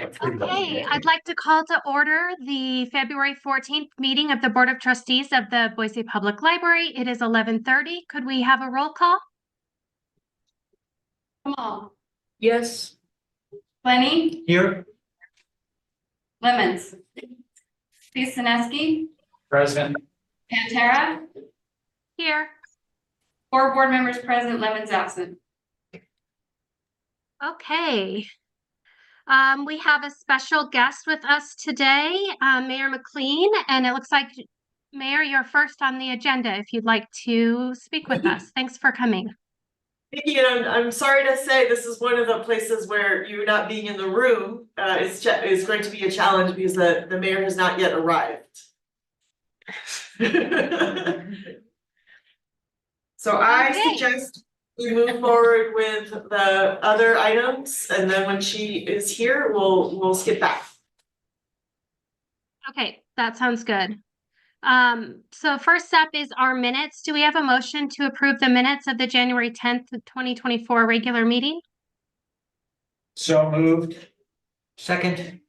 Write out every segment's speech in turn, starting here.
Okay, I'd like to call to order the February 14th meeting of the Board of Trustees of the Boise Public Library. It is 11:30. Could we have a roll call? Come on. Yes. Lenny, Here. Lemons, Pisaneski, Present. Pantera, Here. 4 board members present, Lemons absent. Okay. We have a special guest with us today, Mayor McLean, and it looks like, Mayor, you're first on the agenda if you'd like to speak with us. Thanks for coming. Thank you, and I'm sorry to say this is one of the places where you not being in the room is going to be a challenge because the mayor has not yet arrived. So I suggest we move forward with the other items, and then when she is here, we'll skip back. Okay, that sounds good. So first up is our minutes. Do we have a motion to approve the minutes of the January 10th, 2024 regular meeting? So moved. Second.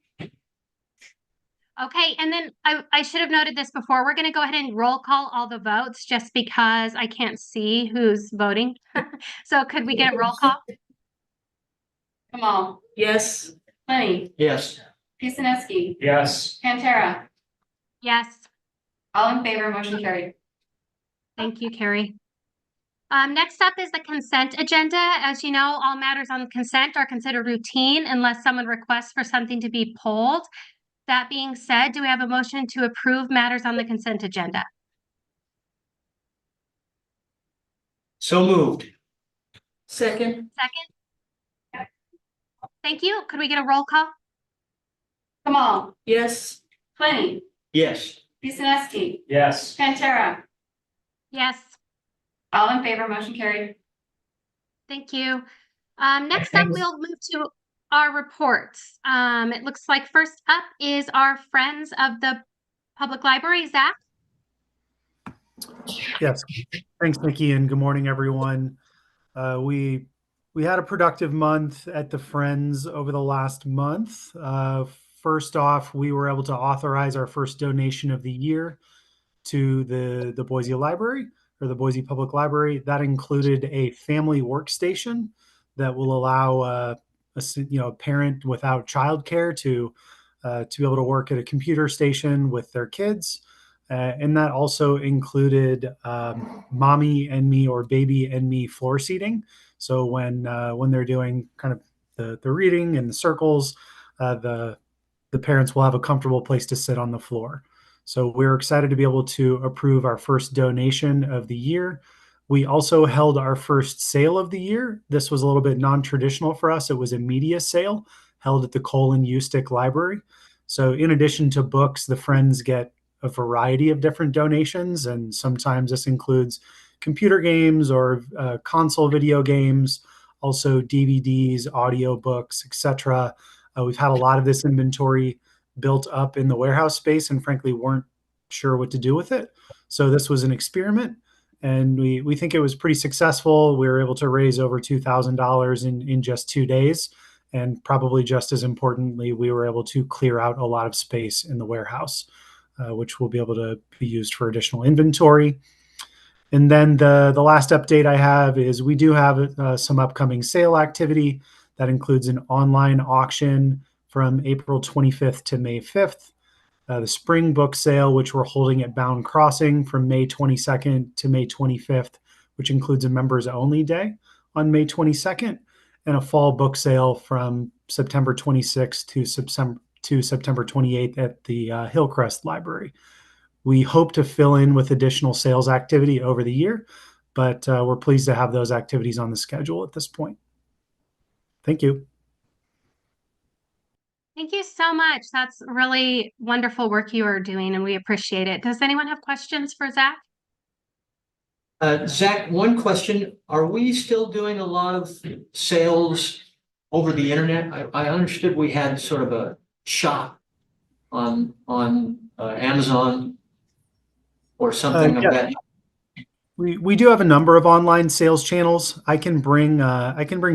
Okay, and then I should have noted this before. We're going to go ahead and roll call all the votes just because I can't see who's voting. So could we get a roll call? Come on. Yes. Lenny, Yes. Pisaneski, Yes. Pantera, Yes, all in favor, motion carried. thank you, Carrie. Next up is the consent agenda. As you know, all matters on consent are considered routine unless someone requests for something to be pulled. That being said, do we have a motion to approve matters on the consent agenda? So moved. Second. Second? Thank you. Could we get a roll call? Come on. Yes. Lenny, Yes. Pisaneski, Yes. Pantera, Yes. all in favor, motion carried. Thank you. Next up, we'll move to our reports. It looks like first up is our Friends of the Public Library, Zach. Yes, thanks, Nikki, and good morning, everyone. We had a productive month at the Friends over the last month. First off, we were able to authorize our first donation of the year to the Boise Library, or the Boise Public Library. That included a family workstation that will allow a parent without childcare to be able to work at a computer station with their kids. And that also included mommy and me, or baby and me, floor seating. So when they're doing kind of the reading and the circles, the parents will have a comfortable place to sit on the floor. So we're excited to be able to approve our first donation of the year. We also held our first sale of the year. This was a little bit non-traditional for us. It was a media sale held at the Colin Eustick Library. So in addition to books, the Friends get a variety of different donations, and sometimes this includes computer games or console video games, also DVDs, audiobooks, etc. We've had a lot of this inventory built up in the warehouse space and frankly weren't sure what to do with it. So this was an experiment, and we think it was pretty successful. We were able to raise over $2,000 in just 2 days. And probably just as importantly, we were able to clear out a lot of space in the warehouse, which will be able to be used for additional inventory. And then the last update I have is we do have some upcoming sale activity that includes an online auction from April 25th to May 5th, the spring book sale, which we're holding at Bound Crossing from May 22nd to May 25th, which includes a members only day on May 22nd, and a fall book sale from September 26th to September 28th at the Hillcrest Library. We hope to fill in with additional sales activity over the year, but we're pleased to have those activities on the schedule at this point. Thank you. Thank you so much. That's really wonderful work you are doing, and we appreciate it. Does anyone have questions for Zach? Zach, one question. Are we still doing a lot of sales over the internet? I understood we had sort of a shop on Amazon or something of that. We do have a number of online sales channels. I can bring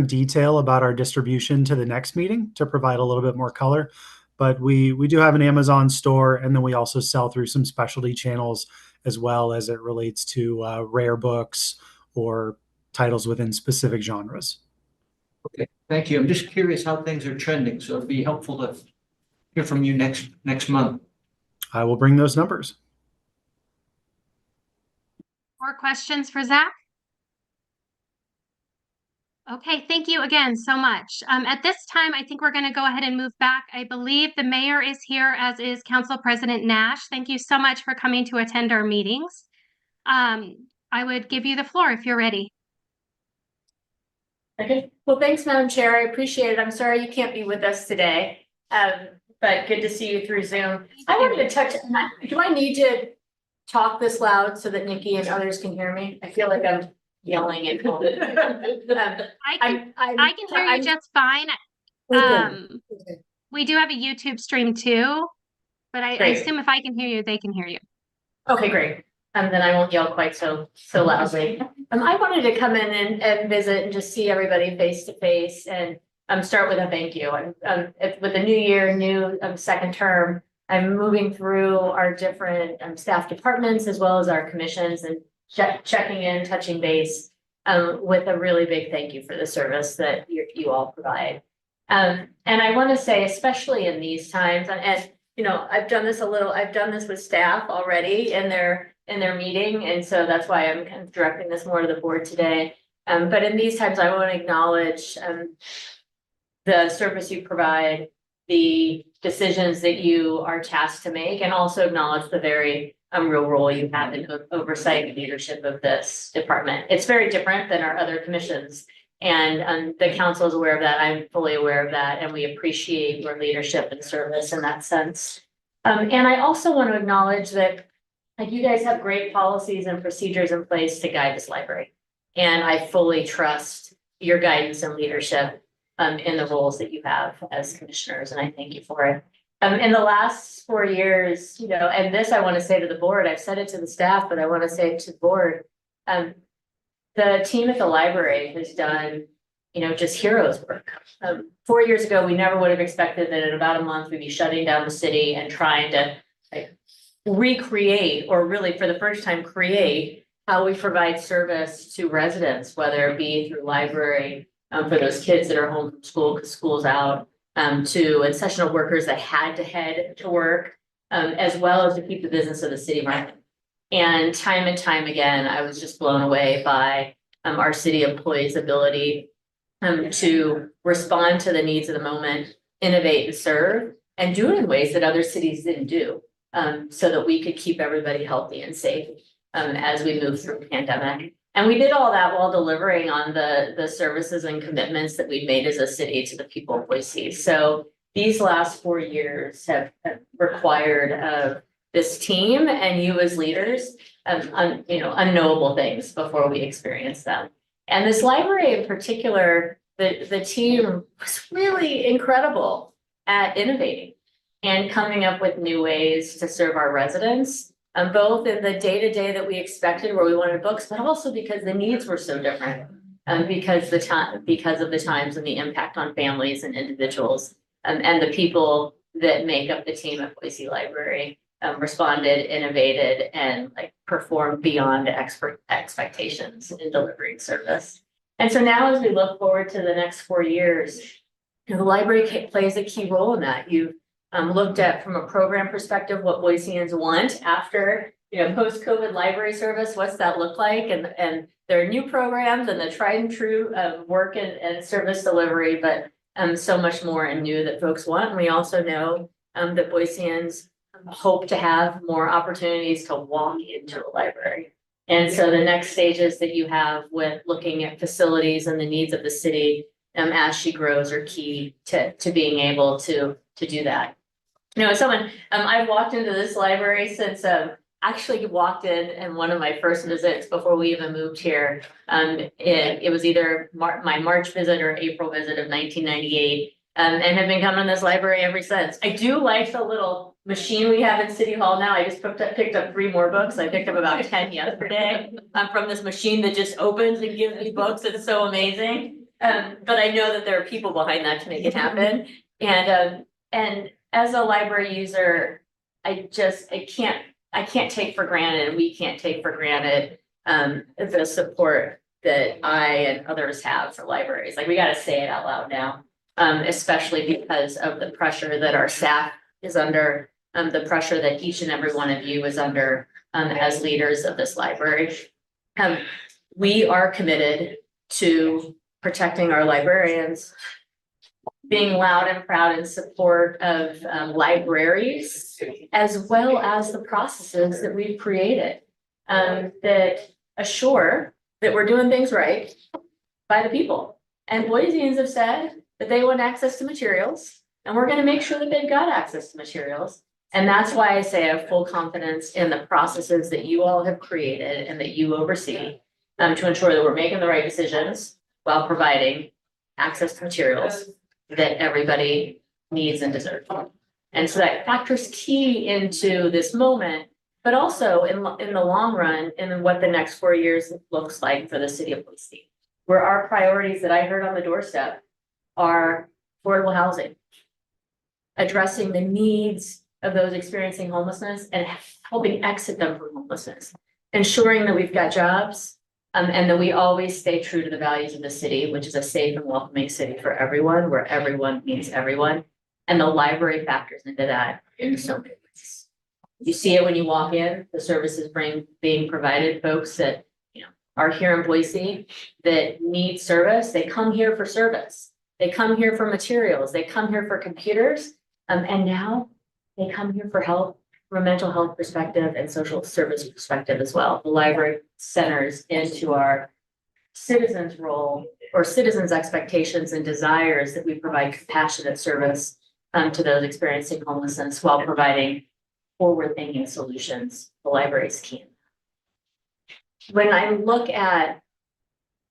detail about our distribution to the next meeting to provide a little bit more color. But we do have an Amazon store, and then we also sell through some specialty channels as well as it relates to rare books or titles within specific genres. Okay, thank you. I'm just curious how things are trending, so it'd be helpful to hear from you next month. I will bring those numbers. More questions for Zach? Okay, thank you again so much. At this time, I think we're going to go ahead and move back. I believe the mayor is here, as is Council President Nash. Thank you so much for coming to attend our meetings. I would give you the floor if you're ready. Okay, well, thanks, Madam Chair. I appreciate it. I'm sorry you can't be with us today. But good to see you through Zoom. I wanted to touch, do I need to talk this loud so that Nikki and others can hear me? I feel like I'm yelling at home. I can hear you just fine. We do have a YouTube stream too, but I assume if I can hear you, they can hear you. Okay, great. Then I won't yell quite so loudly. I wanted to come in and visit and just see everybody face to face and start with a thank you. With the new year, new second term, I'm moving through our different staff departments as well as our commissions and checking in, touching base with a really big thank you for the service that you all provide. And I want to say, especially in these times, and you know, I've done this with staff already in their meeting, and so that's why I'm kind of directing this more to the board today. But in these times, I want to acknowledge the service you provide, the decisions that you are tasked to make, and also acknowledge the very real role you have in oversight and leadership of this department. It's very different than our other commissions, and the council is aware of that. I'm fully aware of that, and we appreciate your leadership and service in that sense. And I also want to acknowledge that like you guys have great policies and procedures in place to guide this library, and I fully trust your guidance and leadership in the roles that you have as commissioners, and I thank you for it. In the last 4 years, you know, and this I want to say to the board, I've said it to the staff, but I want to say it to the board. The team at the library has done, you know, just heroes work. 4 years ago, we never would have expected that in about a month we'd be shutting down the city and trying to like recreate, or really for the first time create, how we provide service to residents, whether it be through library, for those kids that are home from school because school's out, to accessional workers that had to head to work, as well as to keep the business of the city running. And time again, I was just blown away by our city employees' ability to respond to the needs of the moment, innovate and serve, and do it in ways that other cities didn't do, so that we could keep everybody healthy and safe as we move through the pandemic. And we did all that while delivering on the services and commitments that we've made as a city to the people of Boise. So these last 4 years have required of this team and you as leaders, you know, unknowable things before we experience them. And this library in particular, the team was really incredible at innovating and coming up with new ways to serve our residents. Both in the day-to-day that we expected where we wanted books, but also because the needs were so different. Because of the times and the impact on families and individuals, and the people that make up the team at Boise Library responded, innovated, and like performed beyond expectations in delivering service. And so now as we look forward to the next 4 years, you know, the library plays a key role in that. You've looked at from a program perspective what Boiseans want after, you know, post-COVID library service, what's that look like? And there are new programs and the tried and true work and service delivery, but so much more and new that folks want. And we also know that Boiseans hope to have more opportunities to walk into a library. And so the next stages that you have with looking at facilities and the needs of the city as she grows are key to being able to do that. You know, someone, I've walked into this library since actually walked in one of my first visits before we even moved here. It was either my March visit or April visit of 1998. and have been coming to this library ever since. I do like the little machine we have in City Hall now. I just picked up 3 more books. I picked up about 10 yesterday. From this machine that just opens and gives me books. It's so amazing. But I know that there are people behind that to make it happen. And as a library user, I can't take for granted, we can't take for granted, the support that I and others have for libraries. Like, we gotta say it out loud now. Especially because of the pressure that our staff is under, the pressure that each and every one of you is under, as leaders of this library. We are committed to protecting our librarians, being loud and proud in support of libraries, as well as the processes that we've created, that assure that we're doing things right by the people. And Boiseans have said that they want access to materials, and we're gonna make sure that they've got access to materials. And that's why I say I have full confidence in the processes that you all have created and that you oversee, to ensure that we're making the right decisions while providing access to materials that everybody needs and deserves. And so that factors key into this moment, but also in the long run, in what the next 4 years looks like for the city of Boise, where our priorities that I heard on the doorstep are affordable housing, addressing the needs of those experiencing homelessness and helping exit them from homelessness, ensuring that we've got jobs, and that we always stay true to the values of the city, which is a safe and welcoming city for everyone, where everyone meets everyone. And the library factors into that in so many ways. You see it when you walk in, the services being provided, folks that, are here in Boise that need service, they come here for service. They come here for materials, they come here for computers, and now they come here for help from a mental health perspective and social service perspective as well. The library centers into our citizens' role or citizens' expectations and desires that we provide compassionate service to those experiencing homelessness while providing forward-thinking solutions the libraries can. When I look at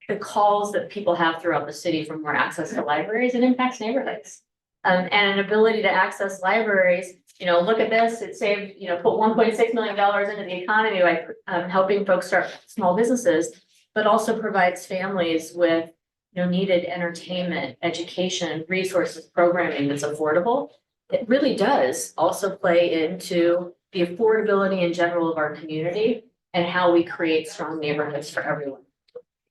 the calls that people have throughout the city for more access to libraries, it impacts neighborhoods. And an ability to access libraries, look at this, it saved, put $1.6 million into the economy by helping folks start small businesses, but also provides families with needed entertainment, education, resources, programming that's affordable. It really does also play into the affordability in general of our community and how we create strong neighborhoods for everyone.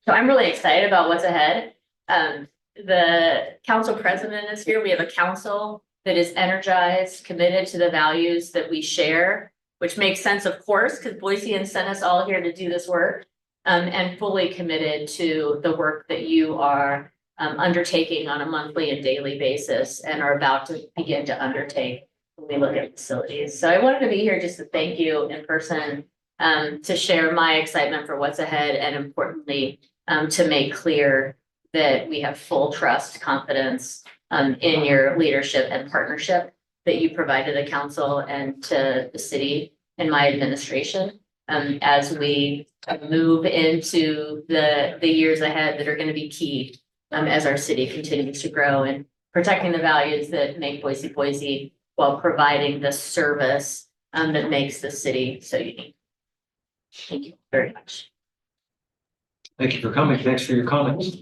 So I'm really excited about what's ahead. The council president is here. We have a council that is energized, committed to the values that we share, which makes sense, of course, because Boiseans sent us all here to do this work, and fully committed to the work that you are undertaking on a monthly and daily basis and are about to begin to undertake when we look at facilities. So I wanted to be here just to thank you in person, to share my excitement for what's ahead, and importantly, to make clear that we have full trust, confidence in your leadership and partnership that you provide to the council and to the city and my administration, as we move into the years ahead that are going to be key, as our city continues to grow and protecting the values that make Boise Boise while providing the service that makes the city so unique. Thank you very much. Thank you for coming. Thanks for your comments.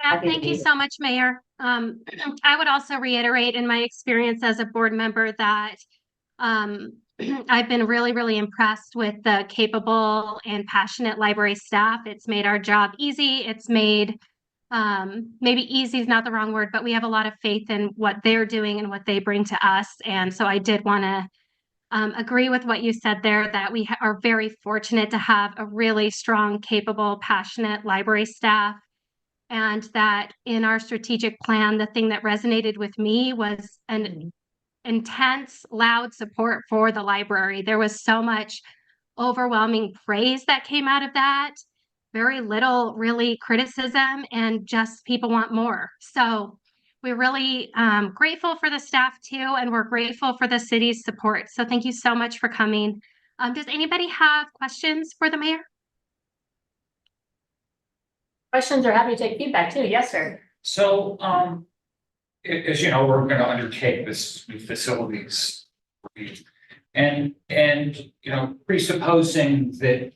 Yeah, thank you so much, Mayor. I would also reiterate in my experience as a board member that I've been really, really impressed with the capable and passionate library staff. It's made our job easy. It's made, maybe easy is not the wrong word, but we have a lot of faith in what they're doing and what they bring to us. And so I did want to agree with what you said there, that we are very fortunate to have a really strong, capable, passionate library staff. And that in our strategic plan, the thing that resonated with me was an intense, loud support for the library. There was so much overwhelming praise that came out of that, very little really criticism, and just people want more. So we're really grateful for the staff too, and we're grateful for the city's support. So thank you so much for coming. Does anybody have questions for the mayor? Questions, or happy to take feedback too. Yes, sir. So, as you know, we're gonna undertake this new facilities review. And, you know, presupposing that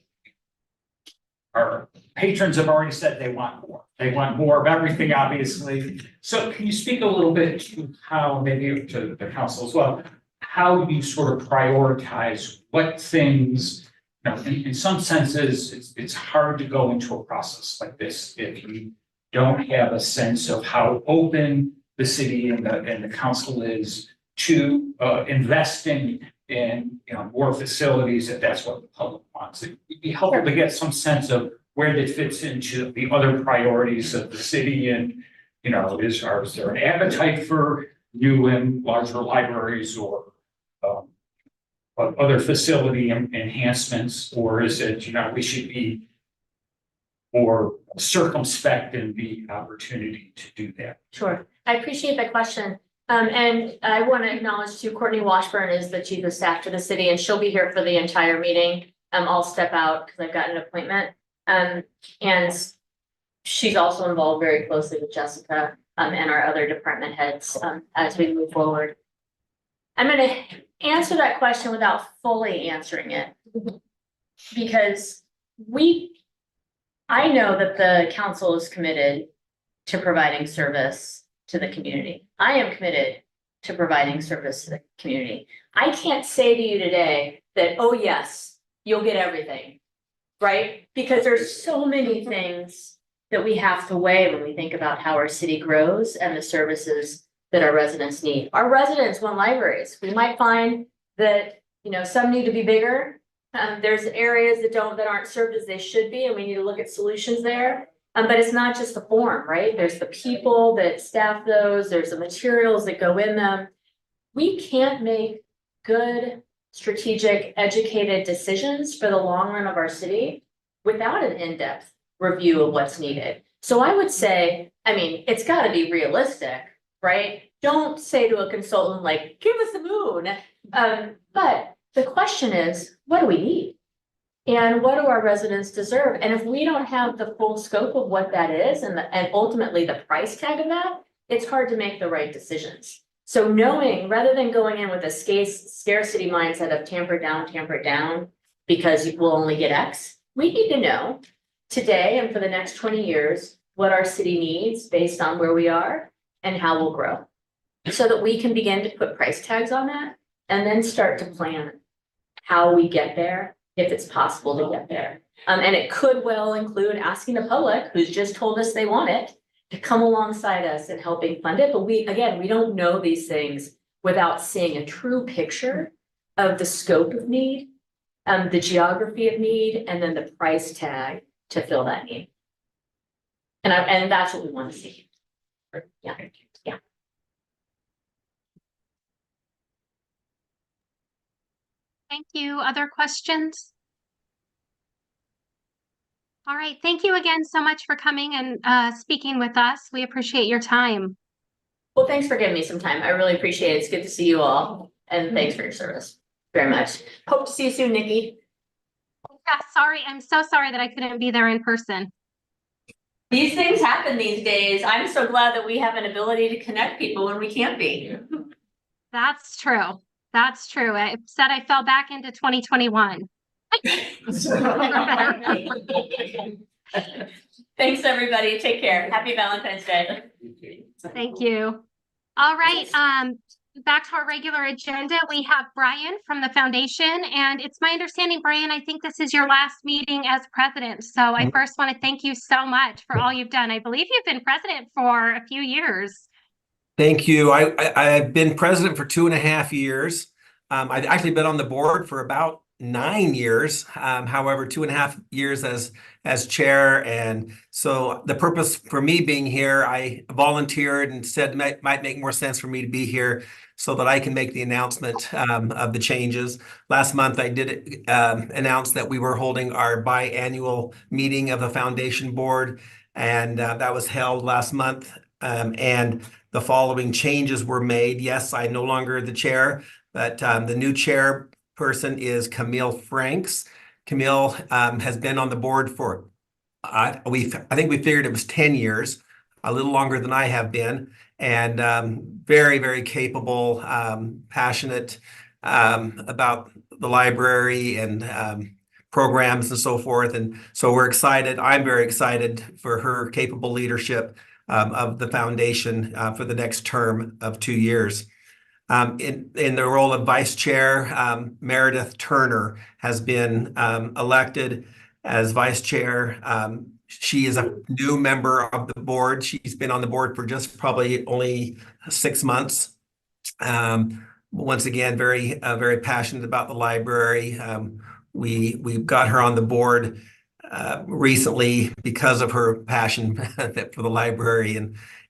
our patrons have already said they want more. They want more of everything, obviously. So can you speak a little bit to how, maybe to the council as well, how you sort of prioritize what things, you know, in some senses, it's hard to go into a process like this if you don't have a sense of how open the city and the council is to investing in, you know, more facilities if that's what the public wants. It'd be helpful to get some sense of where that fits into the other priorities of the city and, you know, is there an appetite for new and larger libraries or other facility enhancements, or is it, you know, we should be more circumspect in the opportunity to do that? Sure, I appreciate that question. And I want to acknowledge too, Courtney Washburn is the chief of staff to the city, and she'll be here for the entire meeting. I'll step out because I've got an appointment. And she's also involved very closely with Jessica and our other department heads as we move forward. I'm going to answer that question without fully answering it because I know that the council is committed to providing service to the community. I am committed to providing service to the community. I can't say to you today that, oh yes, you'll get everything, right? Because there's so many things that we have to weigh when we think about how our city grows and the services that our residents need. Our residents want libraries. We might find that, you know, some need to be bigger. There's areas that aren't served as they should be, and we need to look at solutions there. But it's not just the form, right? There's the people that staff those, there's the materials that go in them. We can't make good, strategic, educated decisions for the long run of our city without an in-depth review of what's needed. So I would say, I mean, it's got to be realistic, right? Don't say to a consultant like, give us the moon. But the question is, what do we need? And what do our residents deserve? And if we don't have the full scope of what that is and ultimately the price tag of that, it's hard to make the right decisions. So knowing, rather than going in with a scarcity mindset of tamper down, because we'll only get X, we need to know today and for the next 20 years, what our city needs based on where we are and how we'll grow. So that we can begin to put price tags on that and then start to plan how we get there, if it's possible to get there. And it could well include asking the public, who's just told us they want it, to come alongside us in helping fund it. But we don't know these things without seeing a true picture of the scope of need, the geography of need, and then the price tag to fill that need. And that's what we want to see. Yeah. Yeah. Thank you. Other questions? All right. Thank you again so much for coming and speaking with us. We appreciate your time. Well, thanks for giving me some time. I really appreciate it. It's good to see you all. And thanks for your service very much. Hope to see you soon, Nikki. Yeah, sorry. I'm so sorry that I couldn't be there in person. These things happen these days. I'm so glad that we have an ability to connect people when we can't be. That's true. That's true. I said I fell back into 2021. Thanks, everybody. Take care. Happy Valentine's Day. Thank you. All right. Back to our regular agenda. We have Brian from the foundation, and it's my understanding, Brian, I think this is your last meeting as president. So I first want to thank you so much for all you've done. I believe you've been president for a few years. Thank you. I've been president for 2.5 years. I've actually been on the board for about 9 years. However, 2.5 years as chair. And so the purpose for me being here, I volunteered and said it might make more sense for me to be here so that I can make the announcement of the changes. Last month, I did announce that we were holding our biannual meeting of the foundation board, and that was held last month. And the following changes were made. Yes, I'm no longer the chair, but the new chairperson is Camille Franks. Camille has been on the board for, I think we figured it was 10 years, a little longer than I have been. and very, very capable, passionate about the library and programs and so forth. And so we're excited. I'm very excited for her capable leadership of the foundation for the next term of 2 years. In the role of vice chair, Meredith Turner has been elected as vice chair. She is a new member of the board. She's been on the board for just probably only 6 months. Once again, very passionate about the library. We've got her on the board recently because of her passion for the library,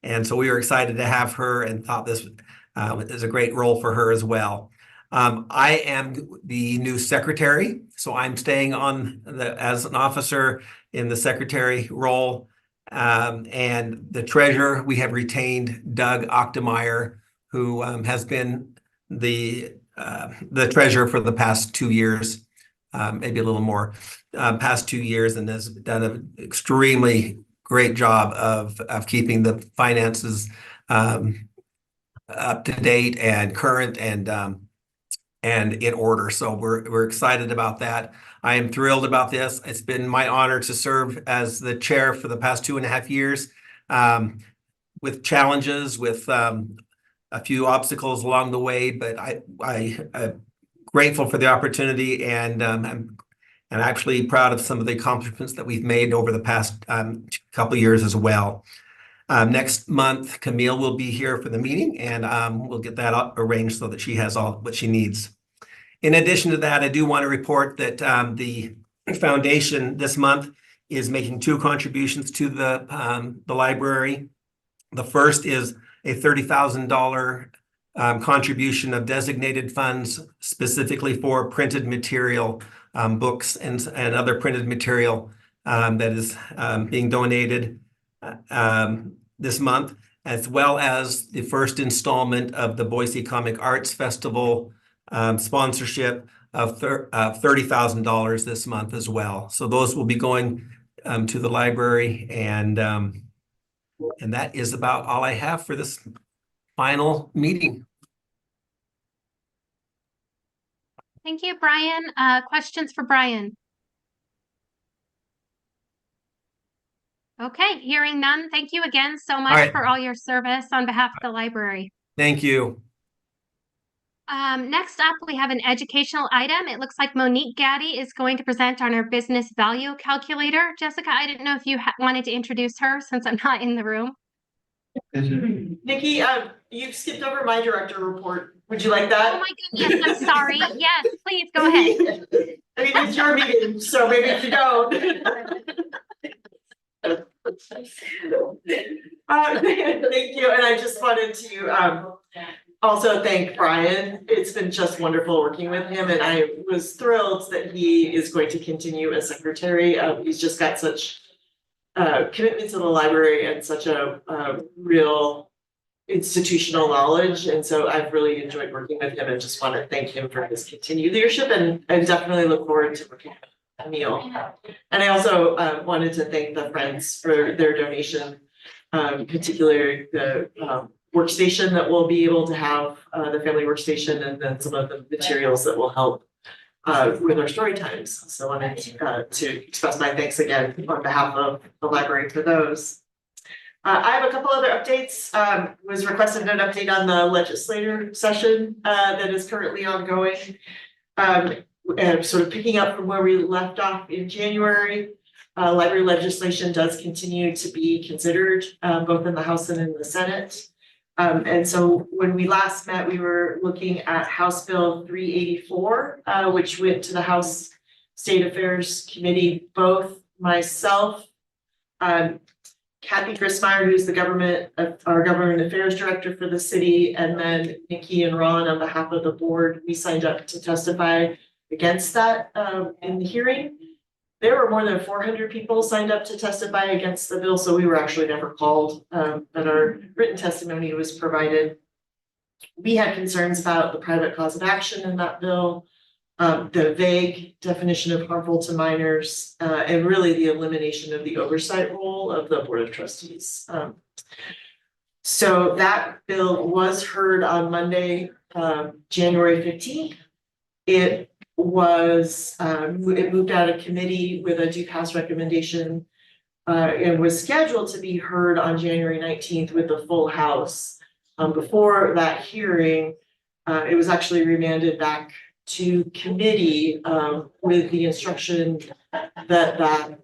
and so we were excited to have her and thought this is a great role for her as well. I am the new secretary, so I'm staying on as an officer in the secretary role. And the treasurer, we have retained Doug Ochtemeyer, who has been the treasurer for the past 2 years, maybe a little more, past 2 years, and has done an extremely great job of keeping the finances up to date and current and in order. So we're excited about that. I am thrilled about this. It's been my honor to serve as the chair for the past 2.5 years, with challenges, with a few obstacles along the way, but I'm grateful for the opportunity, and I'm actually proud of some of the accomplishments that we've made over the past couple of years as well. Next month, Camille will be here for the meeting, and we'll get that arranged so that she has all what she needs. In addition to that, I do want to report that the foundation this month is making 2 contributions to the library. The first is a $30,000 contribution of designated funds specifically for printed material, books and other printed material that is being donated this month, as well as the first installment of the Boise Comic Arts Festival sponsorship of $30,000 this month as well. So those will be going to the library, and that is about all I have for this final meeting. Thank you, Brian. Questions for Brian? Okay, hearing none. Thank you again so much right. for all your service on behalf of the library. Thank you. Next up, we have an educational item. It looks like Monique Gaddy is going to present on her business value calculator. Jessica, I didn't know if you wanted to introduce her since I'm not in the room. Nikki, you skipped over my director report. Would you like that? Oh my goodness, I'm sorry. Yes, please go ahead. I mean, it's your meeting, so maybe if you don't. Thank you, and I just wanted to also thank Brian. It's been just wonderful working with him, and I was thrilled that he is going to continue as secretary. He's just got such commitment to the library and such a real institutional knowledge, and so I've really enjoyed working with him and just want to thank him for his continued leadership, and I definitely look forward to working with Emil. And I also wanted to thank the Friends for their donation, particularly the workstation that we'll be able to have, the family workstation, and then some of the materials that will help with our story times. So I wanted to express my thanks again on behalf of the library for those. I have a couple other updates. Was requested an update on the legislator session that is currently ongoing. And sort of picking up from where we left off in January, library legislation does continue to be considered both in the House and in the Senate. And so when we last met, we were looking at House Bill 384, which went to the House State Affairs Committee. Both myself, Kathy Grismeyer, who's our government affairs director for the city, and then Nikki and Ron on behalf of the board, we signed up to testify against that in the hearing. There were more than 400 people signed up to testify against the bill, so we were actually never called, but our written testimony was provided. We had concerns about the private cause of action in that bill, the vague definition of harmful to minors, and really the elimination of the oversight role of the Board of Trustees. So that bill was heard on Monday, January 15th. It was, it moved out of committee with a due pass recommendation. And was scheduled to be heard on January 19th with the full House. Before that hearing, it was actually remanded back to committee, with the instruction that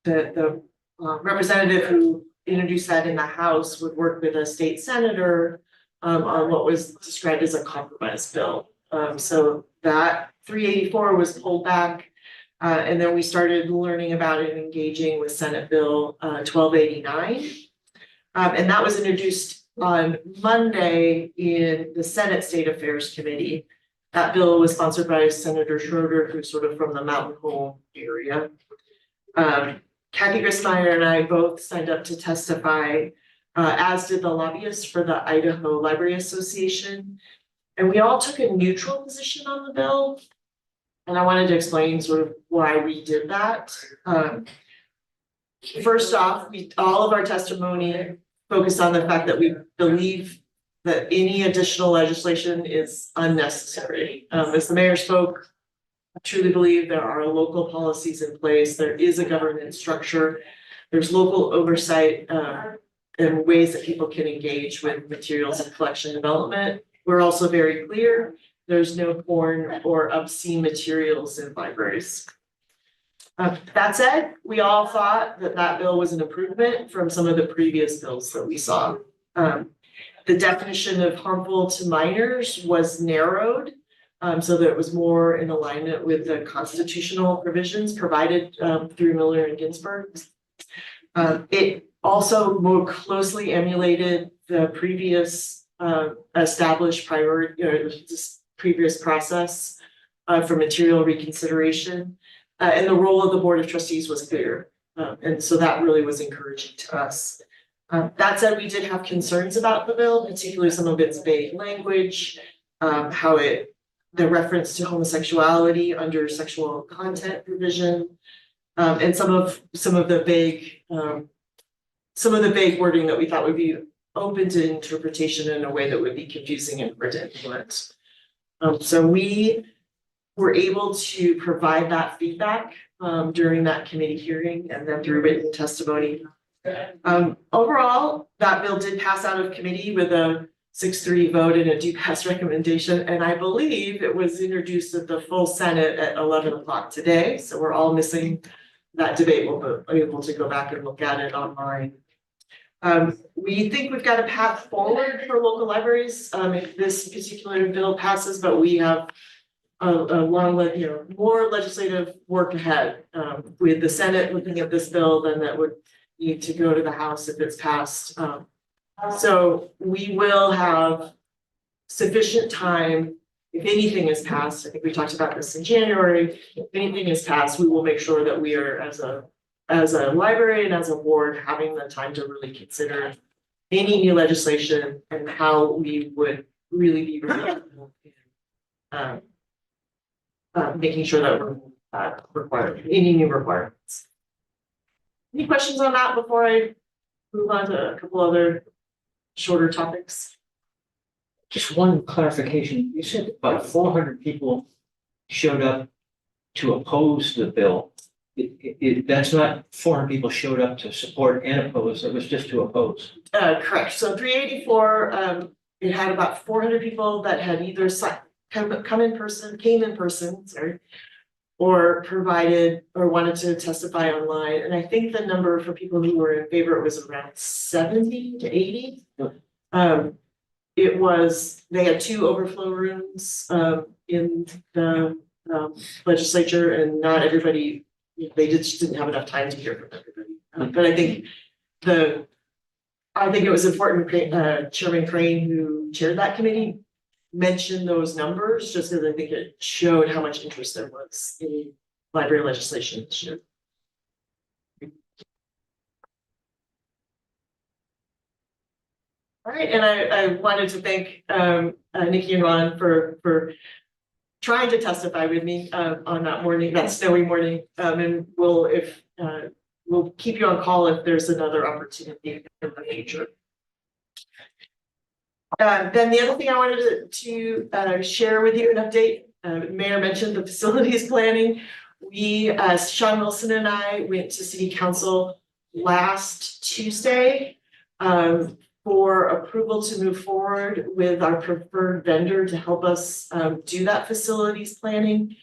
the representative who introduced that in the House would work with a state senator on what was described as a compromise bill. So that 384 was pulled back. And then we started learning about it and engaging with Senate Bill 1289. And that was introduced on Monday in the Senate State Affairs Committee. That bill was sponsored by Senator Schroeder, who's sort of from the Mountain Home area. Kathy Grissmeyer and I both signed up to testify, as did the lobbyists for the Idaho Library Association. And we all took a neutral position on the bill. And I wanted to explain sort of why we did that. First off, all of our testimony focused on the fact that we believe that any additional legislation is unnecessary. As the mayor spoke, I truly believe there are local policies in place. There is a governance structure. There's local oversight and ways that people can engage with materials and collection development. We're also very clear, there's no porn or obscene materials in libraries. That said, we all thought that that bill was an improvement from some of the previous bills that we saw. The definition of harmful to minors was narrowed, so that it was more in alignment with the constitutional provisions provided through Miller and Ginsburg. It also more closely emulated the previous established priority, or this previous process for material reconsideration. And the role of the Board of Trustees was clear. And so that really was encouraging to us. That said, we did have concerns about the bill, particularly some of its vague language, the reference to homosexuality under sexual content provision, and some of the vague wording that we thought would be open to interpretation in a way that would be confusing and hard to implement. So we were able to provide that feedback during that committee hearing and then through written testimony. Overall, that bill did pass out of committee with a 6-3 vote and a due pass recommendation, and I believe it was introduced at the full Senate at 11 o'clock today. So we're all missing that debate. We'll be able to go back and look at it online. We think we've got a path forward for local libraries if this particular bill passes, but we have a long, more legislative work ahead with the Senate looking at this bill. Then that would need to go to the House if it's passed. So we will have sufficient time. If anything is passed, I think we talked about this in January. If anything is passed, we will make sure that we are, as a library and as a board, having the time to really consider any new legislation and how we would really be making sure that we're requiring any new requirements. Any questions on that before I move on to a couple other shorter topics? Just one clarification. You said about 400 people showed up to oppose the bill. That's not 400 people showed up to support and oppose. It was just to oppose. Correct. So 384, it had about 400 people that had either came in person, sorry, or provided or wanted to testify online. And I think the number for people who were in favor was around 70 to 80. They had 2 overflow rooms in the legislature, and not everybody, they just didn't have enough time to hear from everybody. But I think it was important, Chairman Crane, who chaired that committee, mentioned those numbers just because I think it showed how much interest there was in library legislation this year. All right, and I wanted to thank Nikki and Ron for trying to testify with me on that morning, that snowy morning, and we'll keep you on call if there's another opportunity in the future. Then the other thing I wanted to share with you an update, Mayor mentioned the facilities planning. We, Sean Wilson and I went to city council last Tuesday for approval to move forward with our preferred vendor to help us do that facilities planning.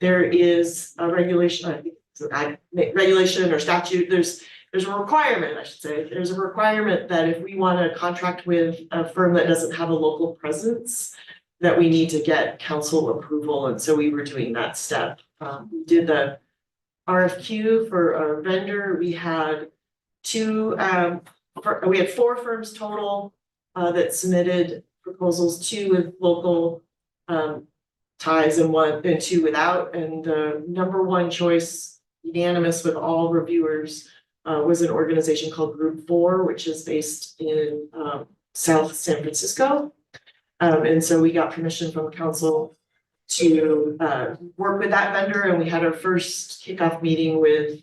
There is a regulation, I think it's a regulation or statute, there's a requirement, I should say, there's a requirement that if we want to contract with a firm that doesn't have a local presence, that we need to get council approval, and so we were doing that step. We did the RFQ for a vendor, we had we had 4 firms total that submitted proposals, 2 with local ties and 2 without, and the number 1 choice, unanimous with all reviewers, was an organization called Group 4, which is based in South San Francisco. And so we got permission from council to work with that vendor, and we had our first kickoff meeting with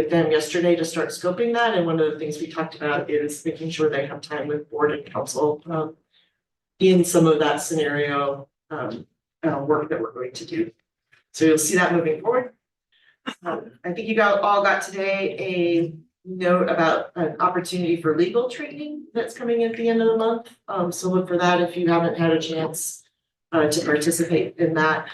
them yesterday to start scoping that. And one of the things we talked about is making sure they have time with board and council in some of that scenario work that we're going to do. So you'll see that moving forward. I think you all got today a note about an opportunity for legal training that's coming at the end of the month. So look for that if you haven't had a chance to participate in that.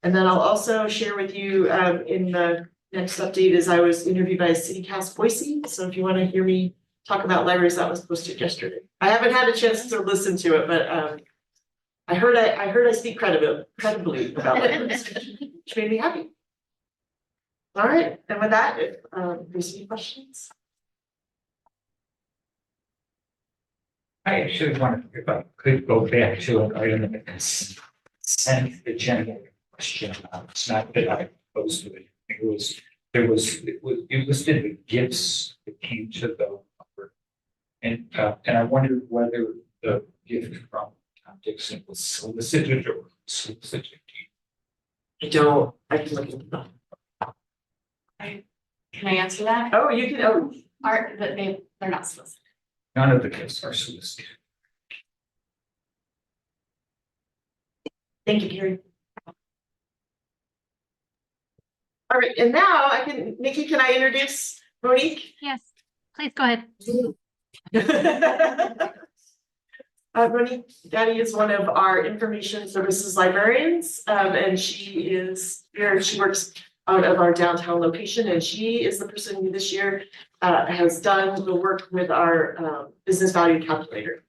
And then I'll also share with you in the next update is I was interviewed by CityCast Boise. So if you want to hear me talk about libraries, that was posted yesterday. I haven't had a chance to listen to it, but I heard I speak credibly about libraries, which made me happy. All right, and with that, if there's any questions. I actually wanted, if I could go back to an item in the consent agenda question. It's not that I opposed to it. It listed the gifts that came to the number. And I wondered whether the gift from Tom Dixon was solicited or solicited. I can look into that. Can I answer that? Oh, you can, They're not solicited. None of the gifts are solicited. thank you, Carrie. All right, and now Nikki, can I introduce Monique? Yes, please go ahead. Monique Daddy is one of our information services librarians, and she works out of our downtown location, and she is the person who this year has done the work with our business value calculator.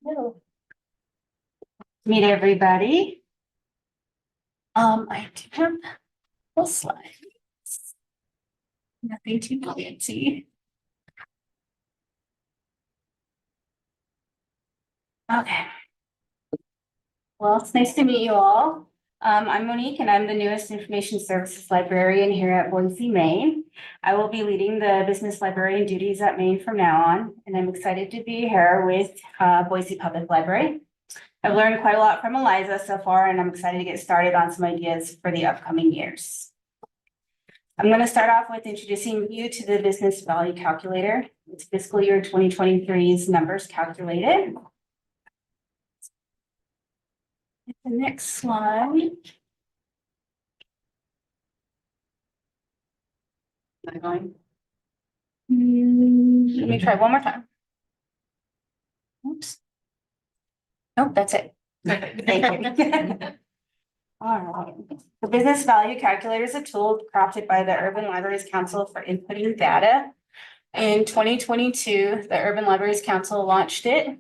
Hello. Meet everybody. I do have full slides. Nothing too fancy. Okay. Well, it's nice to meet you all. I'm Monique and I'm the newest information services librarian here at Boise, Maine. I will be leading the business librarian duties at Maine from now on, and I'm excited to be here with Boise Public Library. I've learned quite a lot from Eliza so far, and I'm excited to get started on some ideas for the upcoming years. I'm going to start off with introducing you to the business value calculator. It's fiscal year 2023's numbers calculated. The next slide. Am I going? Let me try one more time. Oops. Nope, that's it. Thank you. All right. The business value calculator is a tool crafted by the Urban Libraries Council for inputting data. In 2022, the Urban Libraries Council launched it.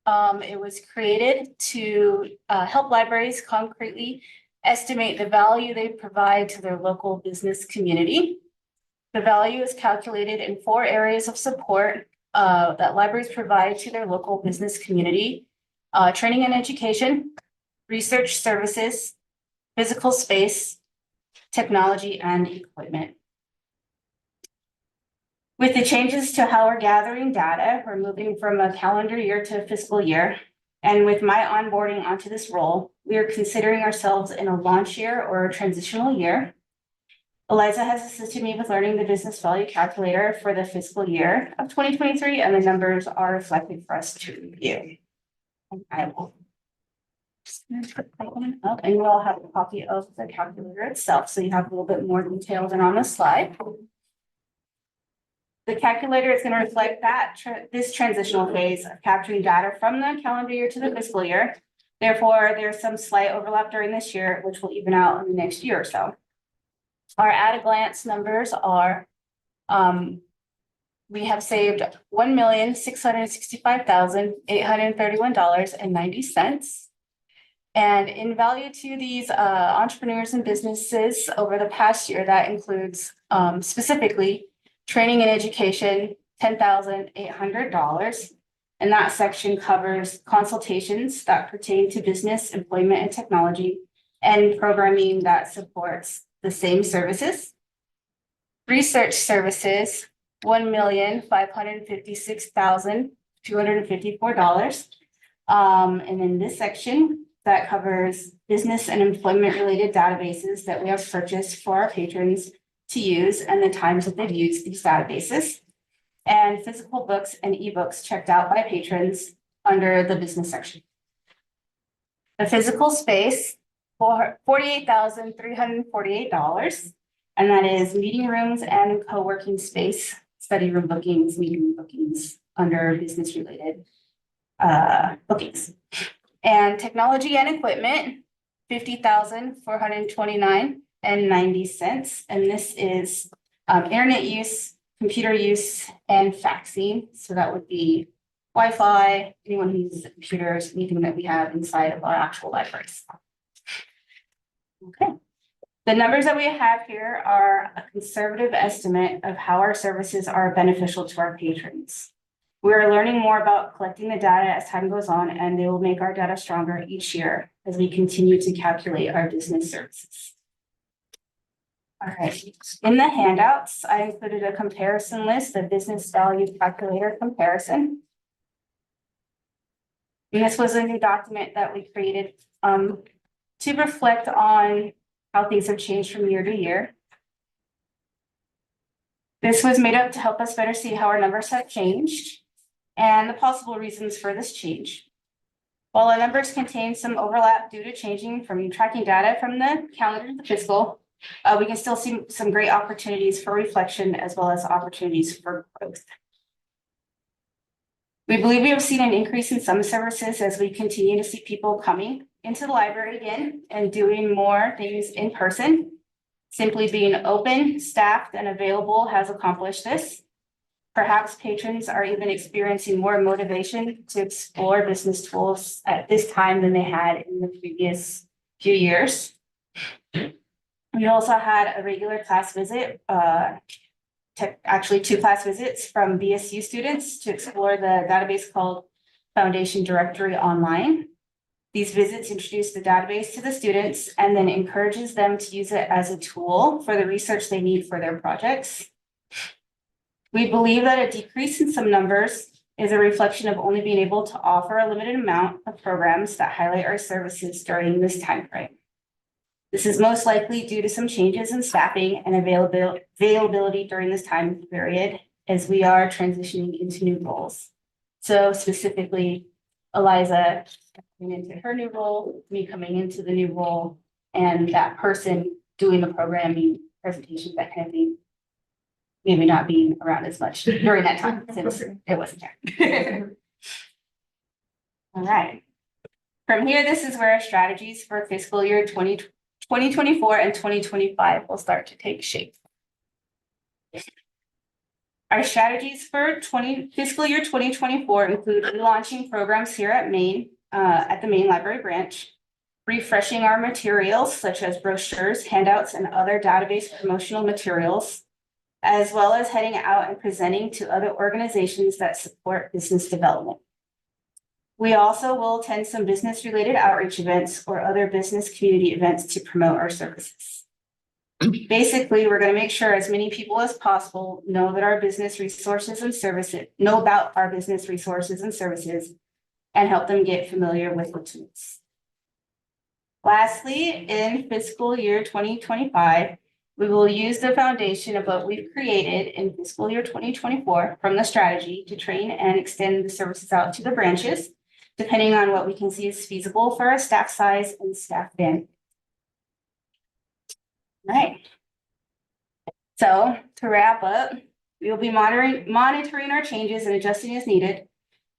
It was created to help libraries concretely estimate the value they provide to their local business community. The value is calculated in 4 areas of support that libraries provide to their local business community: training and education, research services, physical space, technology, and equipment. With the changes to how we're gathering data, we're moving from a calendar year to a fiscal year. And with my onboarding onto this role, we are considering ourselves in a launch year or a transitional year. Eliza has assisted me with learning the business value calculator for the fiscal year of 2023, and the numbers are reflected for us to review. And I will. Just gonna put that one up, and we'll have a copy of the calculator itself, so you have a little bit more detail than on the slide. The calculator is going to reflect that this transitional phase of capturing data from the calendar year to the fiscal year. Therefore, there's some slight overlap during this year, which will even out in the next year or so. Our at a glance numbers are, we have saved $1,665,831.90. And in value to these entrepreneurs and businesses over the past year, that includes specifically training and education, $10,800. And that section covers consultations that pertain to business, employment, and technology, and programming that supports the same services. Research services, $1,556,254. And in this section, that covers business and employment related databases that we have purchased for our patrons to use and the times that they've used these databases. And physical books and ebooks checked out by patrons under the business section. The physical space for $48,348. And that is meeting rooms and co-working space, study room bookings, meeting room bookings under business related bookings. And technology and equipment, $50,429.90. And this is internet use, computer use, and faxing. So that would be Wi-Fi, anyone who uses computers, anything that we have inside of our actual libraries. Okay. The numbers that we have here are a conservative estimate of how our services are beneficial to our patrons. We are learning more about collecting the data as time goes on, and they will make our data stronger each year as we continue to calculate our business services. All right, in the handouts, I included a comparison list, a business value calculator comparison. And this was a new document that we created to reflect on how things have changed from year to year. This was made up to help us better see how our numbers have changed and the possible reasons for this change. While our numbers contain some overlap due to changing from tracking data from the calendar to the fiscal, we can still see some great opportunities for reflection as well as opportunities for growth. We believe we have seen an increase in some services as we continue to see people coming into the library again and doing more things in person. Simply being open, staffed, and available has accomplished this. Perhaps patrons are even experiencing more motivation to explore business tools at this time than they had in the previous few years. We also had a regular class visit, actually 2 class visits from BSU students to explore the database called Foundation Directory Online. These visits introduce the database to the students and then encourages them to use it as a tool for the research they need for their projects. We believe that a decrease in some numbers is a reflection of only being able to offer a limited amount of programs that highlight our services during this time frame. This is most likely due to some changes in staffing and availability during this time period as we are transitioning into new roles. So specifically, Eliza coming into her new role, me coming into the new role, and that person doing the programming, presentations, that kind of thing. Maybe not being around as much during that time since it wasn't there. All right. From here, this is where our strategies for fiscal year 2024 and 2025 will start to take shape. Our strategies for fiscal year 2024 include relaunching programs here at Maine, at the Maine Library branch, refreshing our materials such as brochures, handouts, and other database promotional materials, as well as heading out and presenting to other organizations that support business development. We also will attend some business-related outreach events or other business community events to promote our services. Basically, we're going to make sure as many people as possible know that our business resources and services, know about our business resources and services, and help them get familiar with the tools. Lastly, in fiscal year 2025, we will use the foundation of what we've created in fiscal year 2024 from the strategy to train and extend the services out to the branches depending on what we can see is feasible for our staff size and staff band. Right. So to wrap up, we will be monitoring our changes and adjusting as needed,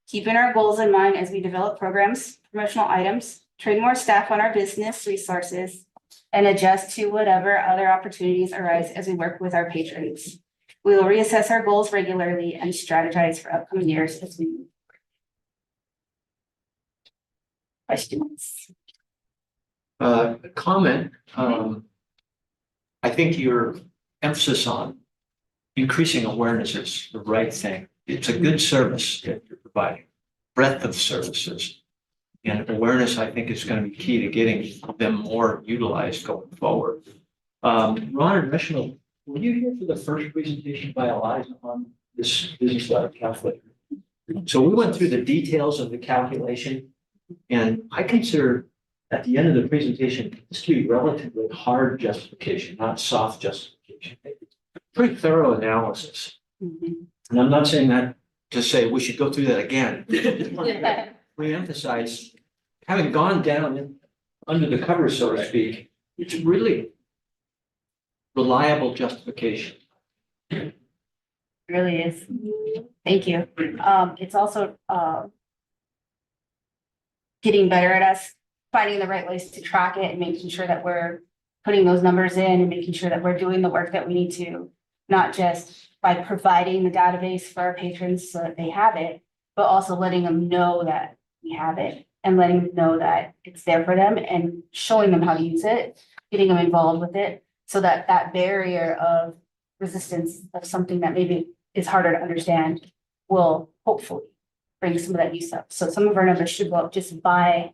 keeping our goals in mind as we develop programs, promotional items, train more staff on our business resources, and adjust to whatever other opportunities arise as we work with our patrons. We will reassess our goals regularly and strategize for upcoming years as we move forward. Questions? Comment, I think your emphasis on increasing awareness is the right thing. It's a good service that you're providing, breadth of services. And awareness, I think, is going to be key to getting them more utilized going forward. Ron and Reginald, were you here for the first presentation by Eliza on this business letter calculator? So we went through the details of the calculation, and I consider at the end of the presentation, this to be relatively hard justification, not soft justification. Pretty thorough analysis. And I'm not saying that to say we should go through that again. Reemphasize, having gone down under the cover, so to speak, it's really reliable justification. Really is. Thank you. It's also getting better at us finding the right ways to track it and making sure that we're putting those numbers in and making sure that we're doing the work that we need to, not just by providing the database for our patrons so that they have it, but also letting them know that we have it and letting them know that it's there for them and showing them how to use it, getting them involved with it, so that that barrier of resistance of something that maybe is harder to understand will hopefully bring some of that use up. So some of our numbers should go up just by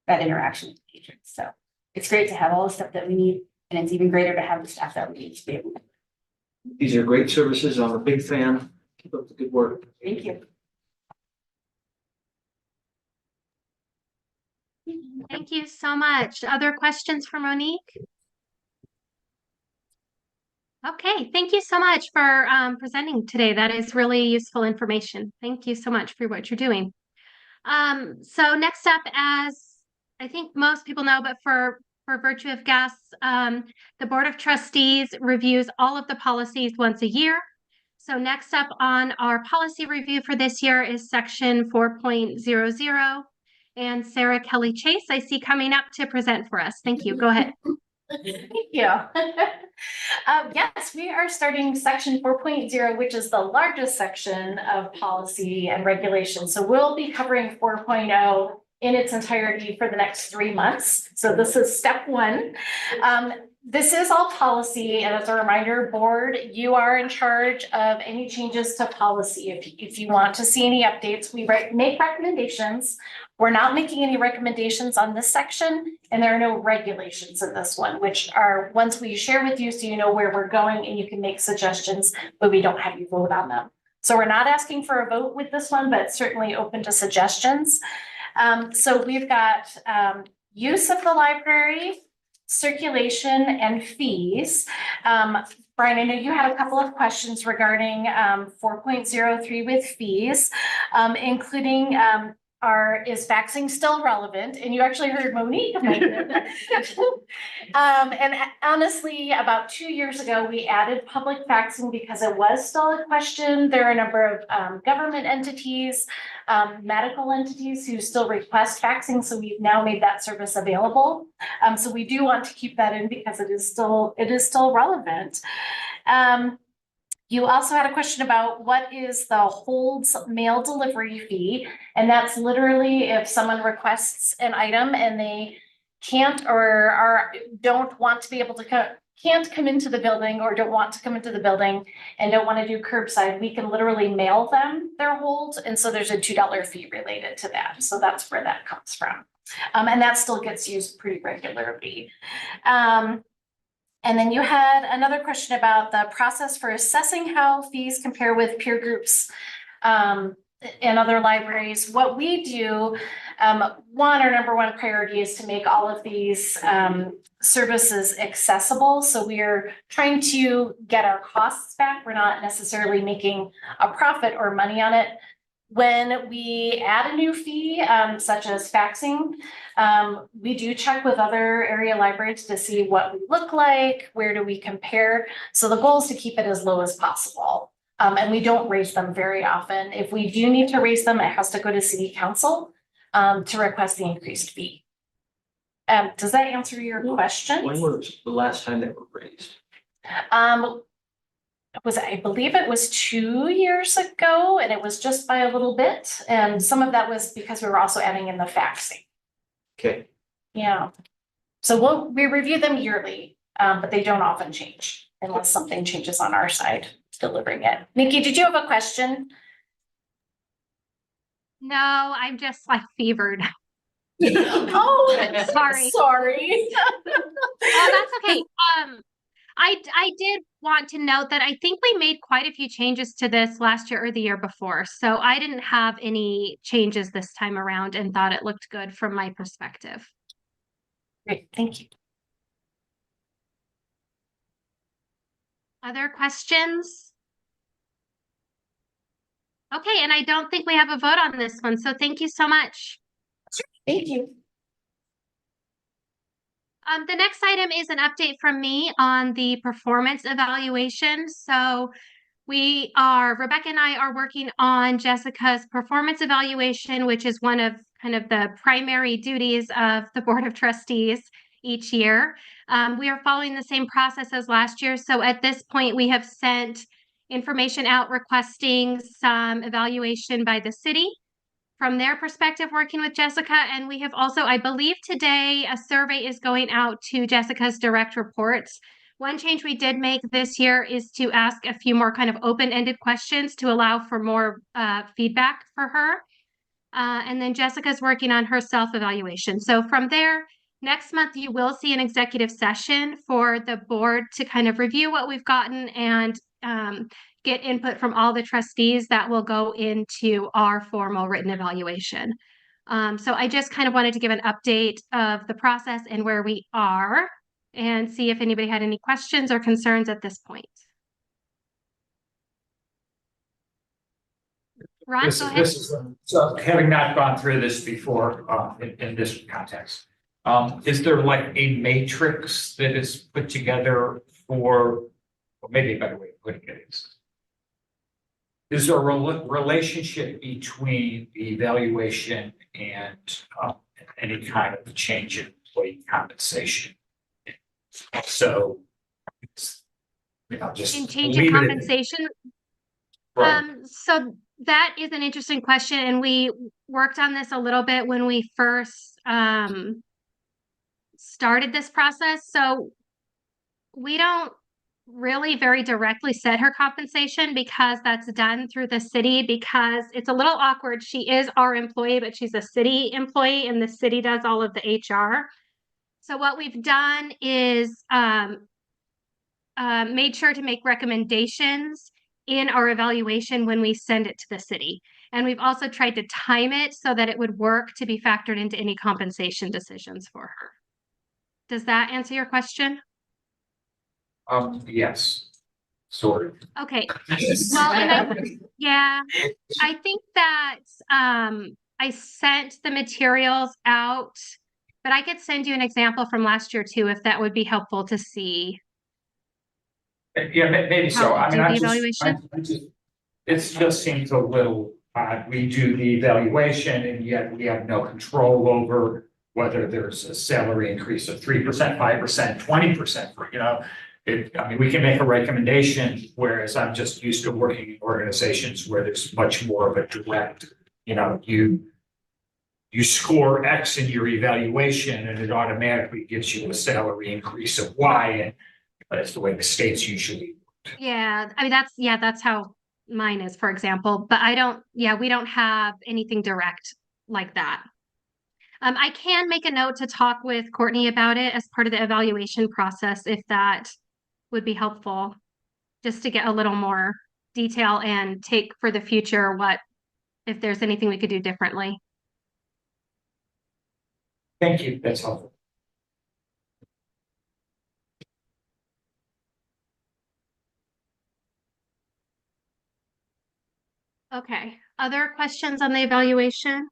that interaction with the patrons. So it's great to have all the stuff that we need, and it's even greater to have the staff that we need to be able to. These are great services. I'm a big fan. Keep up the good work. Thank you. Thank you so much. Other questions for Monique? Okay, thank you so much for presenting today. That is really useful information. Thank you so much for what you're doing. So next up, as I think most people know, but for virtue of guests, the Board of Trustees reviews all of the policies once a year. So next up on our policy review for this year is section 4.00. And Sarah Kelly Chase, I see coming up to present for us. Thank you. Go ahead. Thank you. Yes, we are starting section 4.0, which is the largest section of policy and regulation. So we'll be covering 4.0 in its entirety for the next 3 months. So this is step one. This is all policy, and as a reminder, board, you are in charge of any changes to policy. If you want to see any updates, we make recommendations. We're not making any recommendations on this section, and there are no regulations in this one, which are ones we share with you so you know where we're going and you can make suggestions, but we don't have you vote on them. So we're not asking for a vote with this one, but certainly open to suggestions. So we've got use of the library, circulation, and fees. Brian, I know you had a couple of questions regarding 4.03 with fees, including is faxing still relevant? And you actually heard Monique. And honestly, about 2 years ago, we added public faxing because it was still a question. There are a number of government entities, medical entities who still request faxing. So we've now made that service available. So we do want to keep that in because it is still relevant. You also had a question about what is the holds mail delivery fee, and that's literally if someone requests an item and they can't or don't want to be able to can't come into the building or don't want to come into the building and don't want to do curbside, we can literally mail them their holds, and so there's a $2 fee related to that. So that's where that comes from, and that still gets used pretty regularly. And then you had another question about the process for assessing how fees compare with peer groups in other libraries. What we do, our number one priority is to make all of these services accessible. So we are trying to get our costs back. We're not necessarily making a profit or money on it. When we add a new fee, such as faxing, we do check with other area libraries to see what we look like, where do we compare. So the goal is to keep it as low as possible. And we don't raise them very often. If we do need to raise them, it has to go to city council to request the increased fee. Does that answer your question? When was the last time they were raised? I believe it was 2 years ago, and it was just by a little bit. And some of that was because we were also adding in the faxing. Okay, Yeah. So we review them yearly, but they don't often change unless something changes on our side delivering it. Nikki, did you have a question? No, I'm just like fevered. Oh, Sorry. sorry. Oh, that's okay. I did want to note that I think we made quite a few changes to this last year or the year before. So I didn't have any changes this time around and thought it looked good from my perspective. Great, thank you. Other questions? Okay, and I don't think we have a vote on this one, so thank you so much. Thank you. The next item is an update from me on the performance evaluation. So Rebecca and I are working on Jessica's performance evaluation, which is one of kind of the primary duties of the Board of Trustees each year. We are following the same process as last year. So at this point, we have sent information out requesting some evaluation by the city from their perspective, working with Jessica. And we have also, I believe today, a survey is going out to Jessica's direct reports. One change we did make this year is to ask a few more kind of open-ended questions to allow for more feedback for her. And then Jessica's working on her self-evaluation. So from there, next month, you will see an executive session for the board to kind of review what we've gotten and get input from all the trustees that will go into our formal written evaluation. So I just kind of wanted to give an update of the process and where we are and see if anybody had any questions or concerns at this point. Ron, go ahead. So having not gone through this before, in this context, is there like a matrix that is put together for, or maybe a better way of putting it is there a relationship between the evaluation and, any kind of change in employee compensation? So, just In change in leave it at- compensation? Right. So that is an interesting question, and we worked on this a little bit when we first started this process. So we don't really very directly set her compensation because that's done through the city, because it's a little awkward. She is our employee, but she's a city employee and the city does all of the HR. So what we've done is made sure to make recommendations in our evaluation when we send it to the city. And we've also tried to time it so that it would work to be factored into any compensation decisions for her. Does that answer your question? Yes, sort of. Okay. Well, and I think that I sent the materials out, but I could send you an example from last year too, if that would be helpful to see. Yeah, maybe so. How I we mean, do the evaluation? it just seems a little odd. We do the evaluation and yet we have no control over whether there's a salary increase of 3%, 5%, 20%, you know. I mean, we can make a recommendation, whereas I'm just used to working in organizations where there's much more of a direct, you know, you score X in your evaluation and it automatically gives you a salary increase of Y, and that's the way the states usually. Yeah, I mean, that's how mine is, for example, but we don't have anything direct like that. I can make a note to talk with Courtney about it as part of the evaluation process, if that would be helpful, just to get a little more detail and take for the future if there's anything we could do differently. Thank you, that's helpful. Okay. Other questions on the evaluation?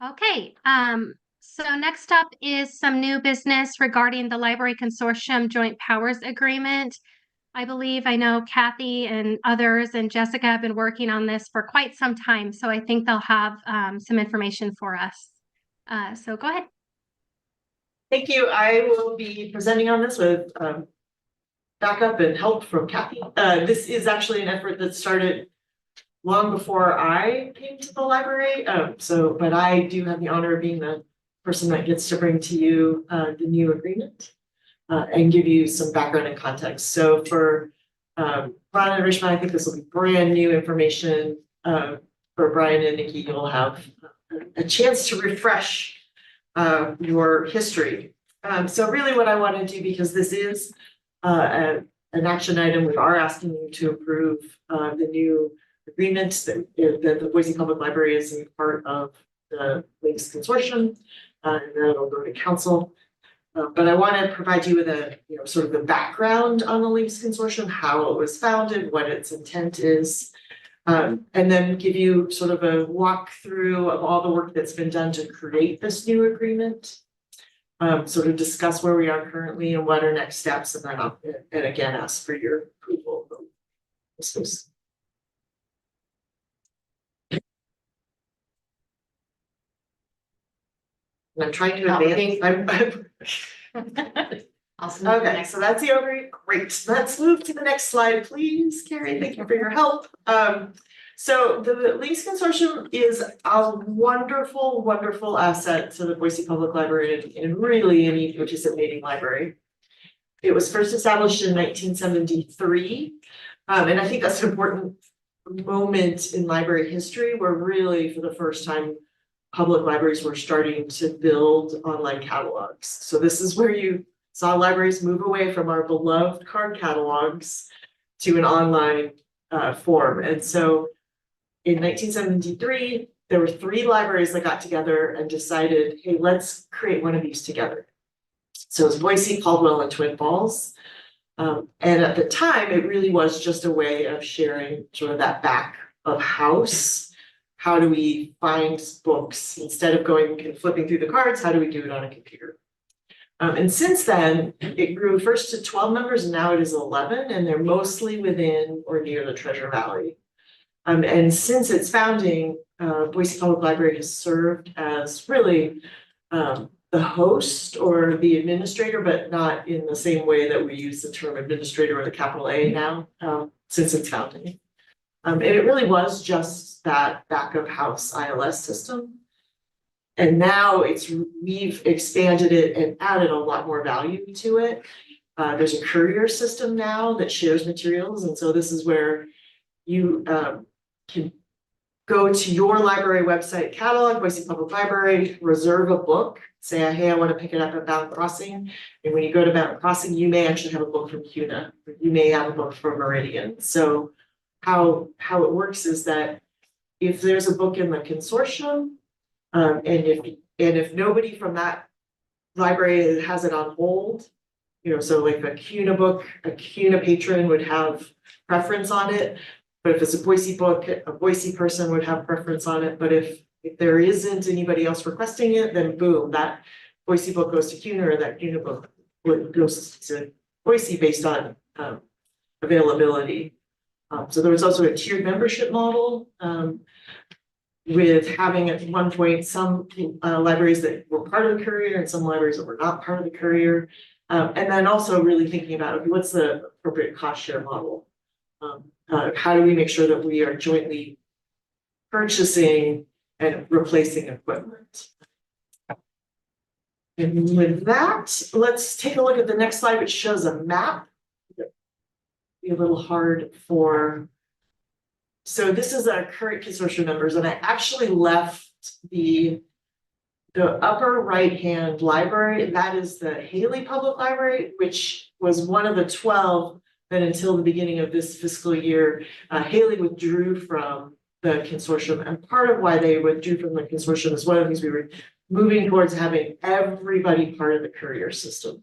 Okay, so next up is some new business regarding the Library Consortium Joint Powers Agreement. I believe I know Kathy and others and Jessica have been working on this for quite some time, so I think they'll have some information for us. So go ahead. Thank you. I will be presenting on this with backup and help from Kathy. This is actually an effort that started long before I came to the library. But I do have the honor of being the person that gets to bring to you the new agreement and give you some background and context. So for Brian and Rishma, I think this will be brand new information. For Brian and Nikki, you'll have a chance to refresh your history. So really what I want to do, because this is an action item, we are asking you to approve the new agreement that the Boise Public Library is a part of the Links Consortium, and then it'll go to council. But I want to provide you with a, sort of the background on the Links Consortium, how it was founded, what its intent is, and then give you sort of a walkthrough of all the work that's been done to create this new agreement. Sort of discuss where we are currently and what are next steps, and then and again ask for your approval. This was. I'm trying to advance. Awesome. Okay, so that's the overview. Great. Let's move to the next slide, please. Carrie, thank you for your help. So the Links Consortium is a wonderful, wonderful asset to the Boise Public Library and really any participating library. It was first established in 1973. And I think that's an important moment in library history where really for the first time public libraries were starting to build online catalogs. So this is where you saw libraries move away from our beloved card catalogs to an online form. And so in 1973, there were 3 libraries that got together and decided, hey, let's create one of these together. So it was Boise, Caldwell, and Twin Falls. And at the time, it really was just a way of sharing sort of that back of house. How do we find books instead of going and flipping through the cards? How do we do it on a computer? And since then, it grew first to 12 members, and now it is 11, and they're mostly within or near the Treasure Valley. And since its founding, Boise Public Library has served as really the host or the administrator, but not in the same way that we use the term administrator or the capital A now, since its founding. And it really was just that back of house ILS system. And now we've expanded it and added a lot more value to it. There's a courier system now that shares materials. And so this is where you can go to your library website catalog, Boise Public Library, reserve a book, say, hey, I want to pick it up at Mountain Crossing. And when you go to Mountain Crossing, you may actually have a book from CUNA, or you may have a book from Meridian. So how it works is that if there's a book in the consortium, and if nobody from that library has it on hold, so like a CUNA book, a CUNA patron would have preference on it. But if it's a Boise book, a Boise person would have preference on it. But if there isn't anybody else requesting it, then boom, that Boise book goes to CUNA, or that CUNA book goes to Boise based on availability. So there was also a tiered membership model with having at one point some libraries that were part of the courier and some libraries that were not part of the courier. And then also really thinking about what's the appropriate cost share model. How do we make sure that we are jointly purchasing and replacing equipment? And with that, let's take a look at the next slide, which shows a map. Be a little hard for. So this is our current consortium members, and I actually left the upper right-hand library. That is the Haley Public Library, which was one of the 12 that until the beginning of this fiscal year, Haley withdrew from the consortium. And part of why they withdrew from the consortium is one of the things we were moving towards having everybody part of the courier system.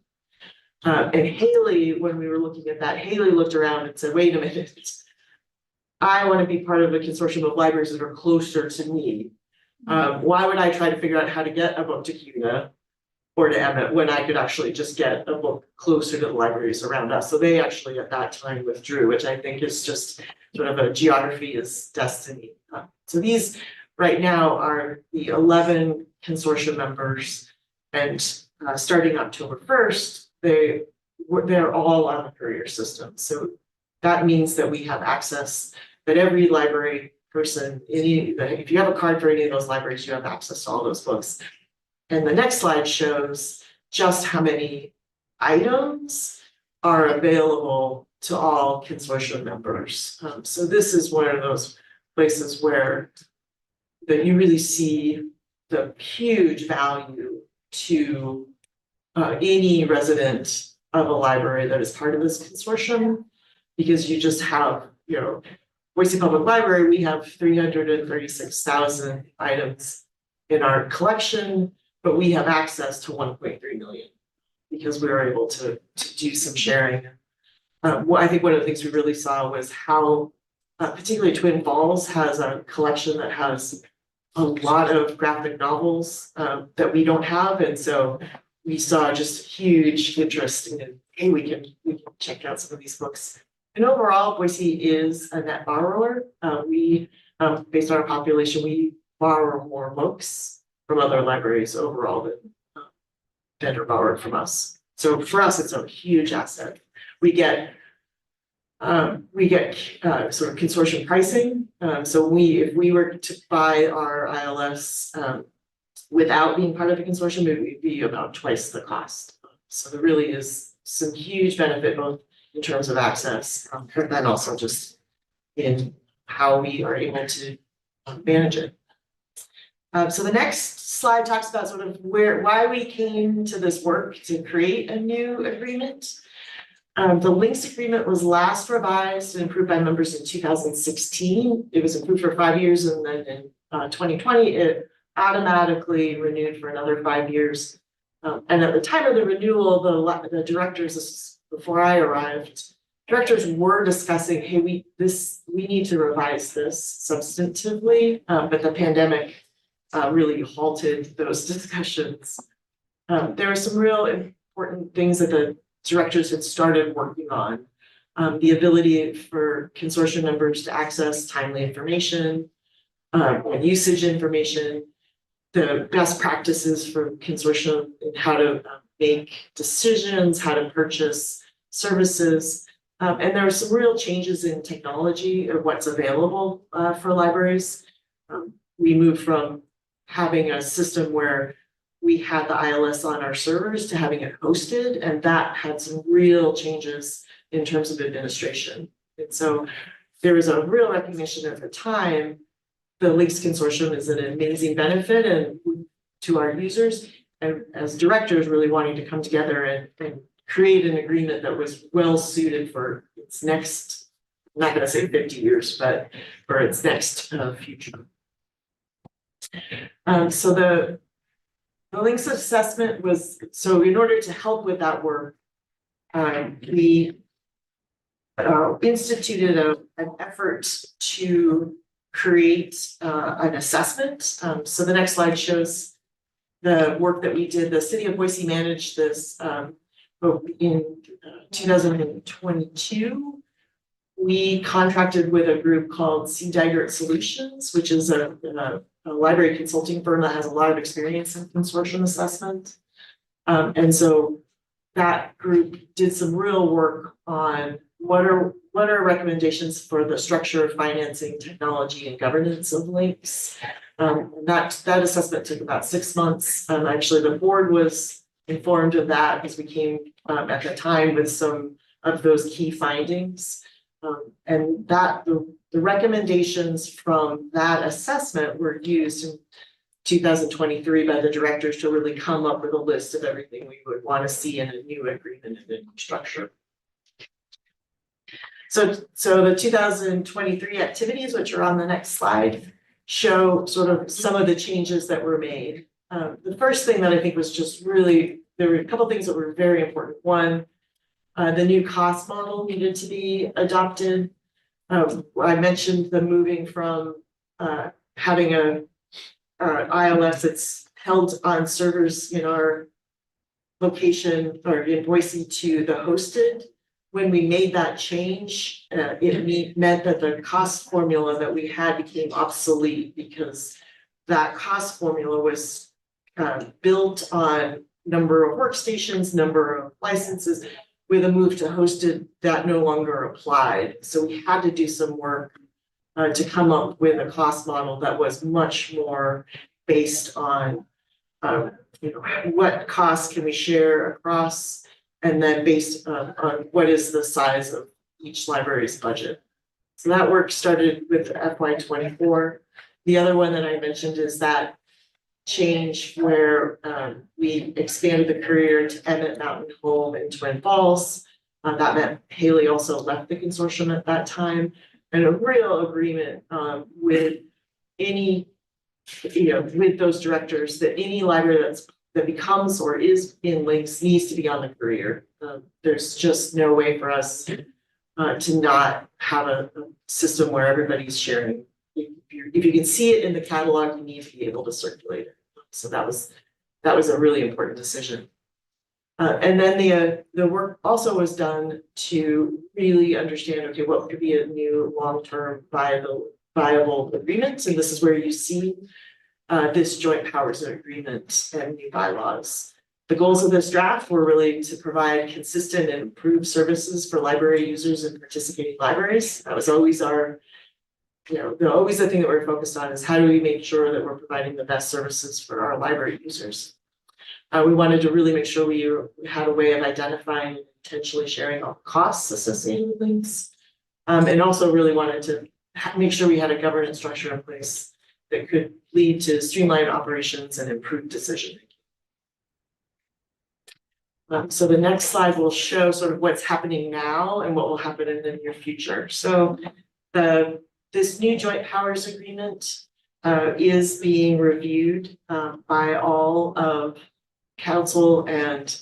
And Haley, when we were looking at that, Haley looked around and said, wait a minute. I want to be part of a consortium of libraries that are closer to me. Why would I try to figure out how to get a book to CUNA or to Emmett when I could actually just get a book closer to the libraries around us? So they actually at that time withdrew, which I think is just sort of a geography is destiny. So these right now are the 11 consortium members, and starting October 1st, they're all on the courier system. So that means that we have access, that every library person, if you have a card for any of those libraries, you have access to all those books. And the next slide shows just how many items are available to all consortium members. So this is one of those places where that you really see the huge value to any resident of a library that is part of this consortium, because you just have, Boise Public Library, we have 336,000 items in our collection, but we have access to 1.3 million because we were able to do some sharing. I think one of the things we really saw was how, particularly Twin Falls has a collection that has a lot of graphic novels that we don't have, and so we saw just huge interest in, hey, we can check out some of these books. And overall, Boise is a net borrower. We, based on our population, we borrow more books from other libraries overall than are borrowed from us. So for us, it's a huge asset. We get sort of consortium pricing. So if we were to buy our ILS without being part of a consortium, it would be about twice the cost. So there really is some huge benefit, both in terms of access, but then also just in how we are able to manage it. So the next slide talks about sort of why we came to this work to create a new agreement. The links agreement was last revised and approved by members in 2016. It was approved for 5 years, and then in 2020, it automatically renewed for another 5 years. And at the time of the renewal, the directors, this was before I arrived, directors were discussing, hey, we need to revise this substantively, but the pandemic really halted those discussions. There were some real important things that the directors had started working on. The ability for consortium members to access timely information, and usage information, the best practices for consortium and how to make decisions, how to purchase services. And there were some real changes in technology of what's available for libraries. We moved from having a system where we had the ILS on our servers to having it hosted, and that had some real changes in terms of administration. And so there was a real recognition at the time, the Links Consortium is an amazing benefit and to our users, and as directors really wanting to come together and create an agreement that was well suited for its next, I'm not gonna say 50 years, but for its next future. So the links assessment was, so in order to help with that work, we instituted an effort to create an assessment. So the next slide shows the work that we did. The city of Boise managed this in 2022. We contracted with a group called C. Daggert Solutions, which is a library consulting firm that has a lot of experience in consortium assessment. And so that group did some real work on what are recommendations for the structure of financing, technology, and governance of links. That assessment took about 6 months. Actually, the board was informed of that because we came at the time with some of those key findings. And that the recommendations from that assessment were used in 2023 by the directors to really come up with a list of everything we would want to see in a new agreement and a new structure. So the 2023 activities, which are on the next slide, show sort of some of the changes that were made. The first thing that I think was just really, there were a couple things that were very important. One, The new cost model needed to be adopted. I mentioned the moving from having a ILS that's held on servers in our location or in Boise to the hosted. When we made that change, meant that the cost formula that we had became obsolete because that cost formula was built on number of workstations, number of licenses. With a move to hosted, that no longer applied. So we had to do some work to come up with a cost model that was much more based on what costs can we share across, and then based on what is the size of each library's budget. So that work started with FY 24. The other one that I mentioned is that change where we expanded the courier to Emmett, Mountain Home, and Twin Falls. That meant Haley also left the consortium at that time, and a real agreement with any, with those directors that any library that becomes or is in links needs to be on the courier. There's just no way for us to not have a system where everybody's sharing. If you can see it in the catalog, you need to be able to circulate it. So that was a really important decision. And then the work also was done to really understand, okay, what could be a new long-term viable agreement? And this is where you see this joint powers agreement and new bylaws. The goals of this draft were really to provide consistent and improved services for library users and participating libraries. That was always always the thing that we're focused on is how do we make sure that we're providing the best services for our library users. We wanted to really make sure we had a way of identifying and potentially sharing all costs associated with things. And also really wanted to make sure we had a governance structure in place that could lead to streamlined operations and improved decision making. So the next slide will show sort of what's happening now and what will happen in the near future. So this new joint powers agreement is being reviewed by all of council and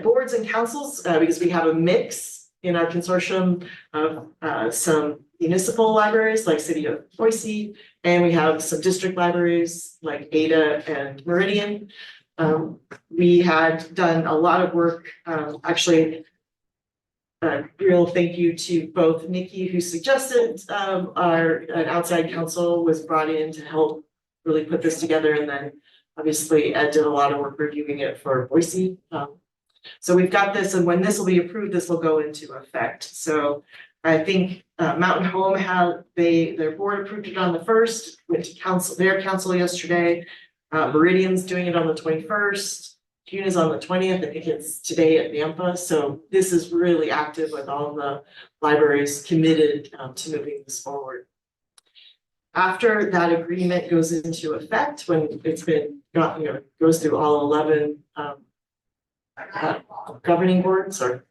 boards and councils because we have a mix in our consortium of some municipal libraries like City of Boise, and we have some district libraries like Ada and Meridian. We had done a lot of work, actually. Real thank you to both Nikki, who suggested an outside counsel was brought in to help really put this together, and then obviously Ed did a lot of work reviewing it for Boise. So we've got this, and when this will be approved, this will go into effect. So I think Mountain Home their board approved it on the 1st, went to their council yesterday. Meridian's doing it on the 21st. June is on the 20th. I think it's today at NAMPA. So this is really active with all the libraries committed to moving this forward. After that agreement goes into effect, when it's been goes through all 11 governing boards, or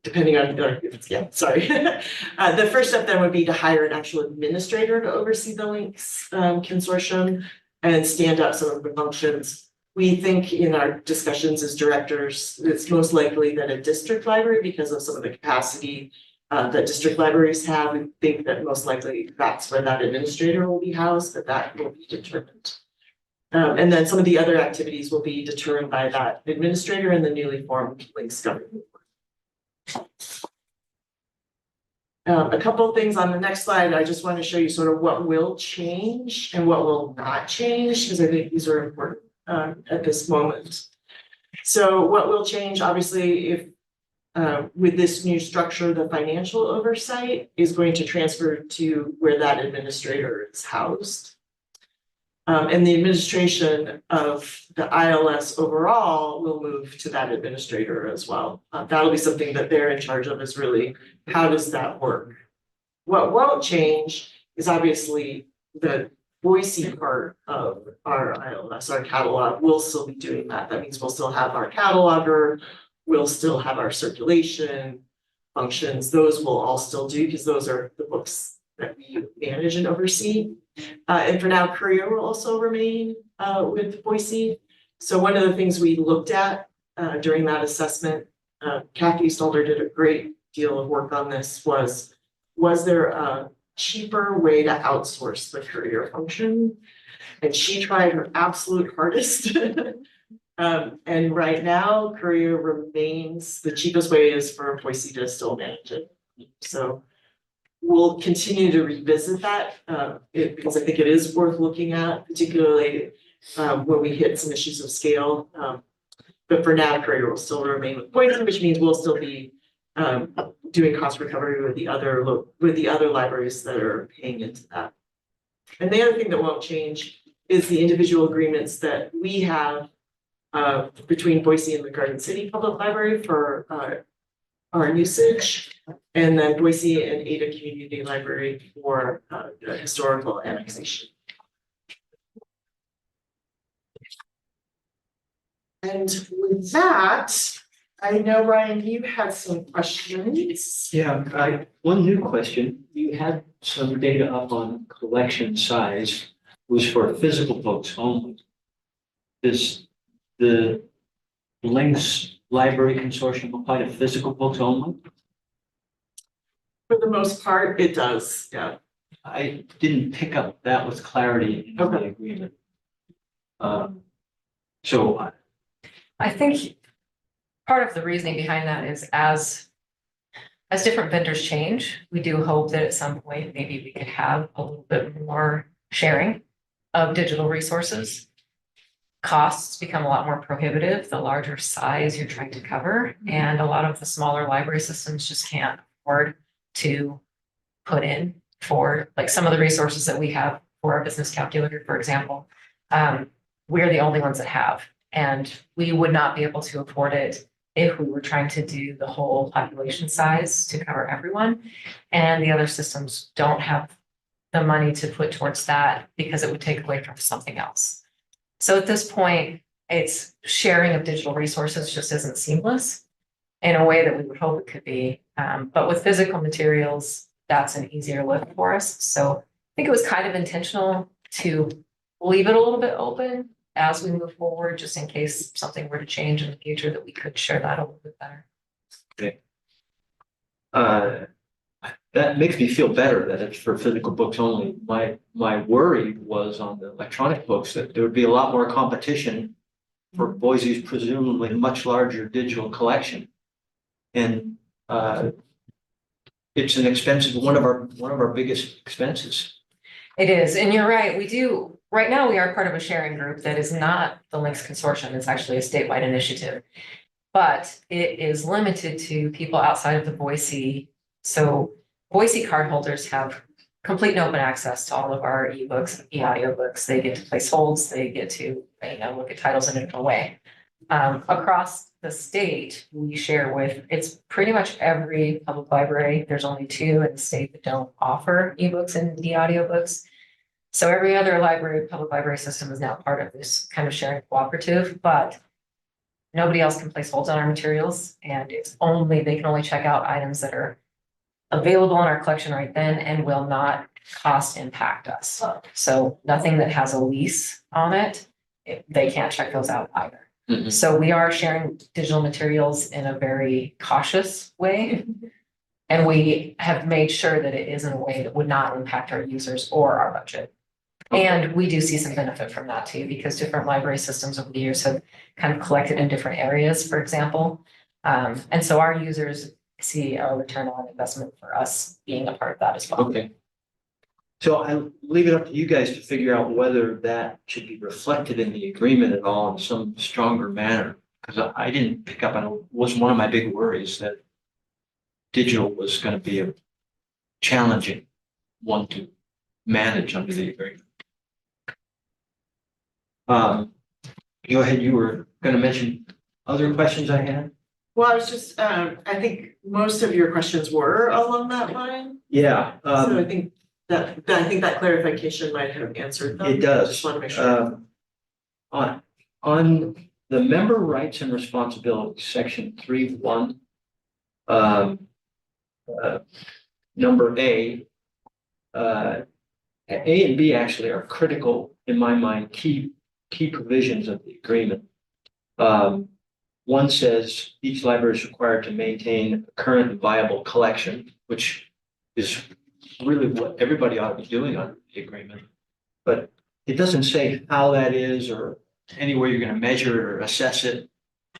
depending on if it's the first step then would be to hire an actual administrator to oversee the links consortium and stand up some of the functions. We think in our discussions as directors, it's most likely that a district library, because of some of the capacity that district libraries have, we think that most likely that's where that administrator will be housed, that will be determined. And then some of the other activities will be determined by that administrator and the newly formed links governing board. A couple of things on the next slide. I just want to show you sort of what will change and what will not change, because I think these are important at this moment. So what will change, obviously, if with this new structure, the financial oversight is going to transfer to where that administrator is housed. And the administration of the ILS overall will move to that administrator as well. That'll be something that they're in charge of, is really, how does that work? What won't change is obviously the Boise part of our ILS, our catalog, will still be doing that. That means we'll still have our cataloger, we'll still have our circulation functions. Those will all still do, because those are the books that we manage and oversee. And for now, Courier will also remain with Boise. So one of the things we looked at during that assessment Kathy Stalder did a great deal of work on this, was there a cheaper way to outsource the courier function? And she tried her absolute hardest. And right now, courier remains, the cheapest way is for Boise to still manage it. So we'll continue to revisit that, because I think it is worth looking at, particularly when we hit some issues of scale. But for now, courier will still remain with Boise, which means we'll still be doing cost recovery with the other libraries that are paying into that. And the other thing that won't change is the individual agreements that we have between Boise and the Garden City Public Library for our usage, and then Boise and Ada Community Library for the historical annexation. And with that, I know, Ryan, you had some questions. Yeah, one new question. You had some data up on collection size was for physical books only. Does the Links Library Consortium apply to physical books only? For the most part, it does, yeah. I didn't pick up that with clarity in the Okay. agreement. So I think part of the reasoning behind that is as different vendors change, we do hope that at some point, maybe we could have a little bit more sharing of digital resources. Costs become a lot more prohibitive, the larger size you're trying to cover, and a lot of the smaller library systems just can't afford to put in for like some of the resources that we have for our business calculator, for example. We're the only ones that have, and we would not be able to afford it if we were trying to do the whole population size to cover everyone. And the other systems don't have the money to put towards that because it would take away from something else. So at this point, it's sharing of digital resources just isn't seamless in a way that we would hope it could be. But with physical materials, that's an easier lift for us. So I think it was kind of intentional to leave it a little bit open as we move forward, just in case something were to change in the future, that we could share that a little bit better. okay. That makes me feel better that it's for physical books only. My worry was on the electronic books that there would be a lot more competition for Boise's presumably much larger digital collection. And it's an expensive, one of our biggest expenses. It is, and you're right, we do, right now we are part of a sharing group that is not the Links Consortium, it's actually a statewide initiative. But it is limited to people outside of the Boise. So Boise cardholders have complete and open access to all of our ebooks, e-audiobooks. They get to place holds, they get to, look at titles in a different way. Across the state, we share with, it's pretty much every public library. There's only 2 in the state that don't offer ebooks and e-audiobooks. So every other public library system is now part of this kind of sharing cooperative, but nobody else can place holds on our materials, and they can only check out items that are available in our collection right then and will not cost impact us. So nothing that has a lease on it, they can't check those out either. Mm-hmm. So we are sharing digital materials in a very cautious way. And we have made sure that it is in a way that would not impact our users or our budget. Okay. And we do see some benefit from that too, because different library systems over the years have kind of collected in different areas, for example. And so our users see a return on investment for us being a part of that as well. Okay. So I leave it up to you guys to figure out whether that should be reflected in the agreement at all in some stronger manner. Because I didn't pick up on it, was one of my big worries that digital was going to be a challenging one to manage under the agreement. Go ahead, you were going to mention other questions I had? Well, I was just, I think most of your questions were along that line. Yeah. So I think that clarification might have answered them. It does. Just want to make sure. On the member rights and responsibilities, section 3.1, number A and B actually are critical in my mind, key provisions of the agreement. one says each library is required to maintain a current and viable collection, which is really what everybody ought to be doing under the agreement. But it doesn't say how that is or anywhere you're going to measure it or assess it.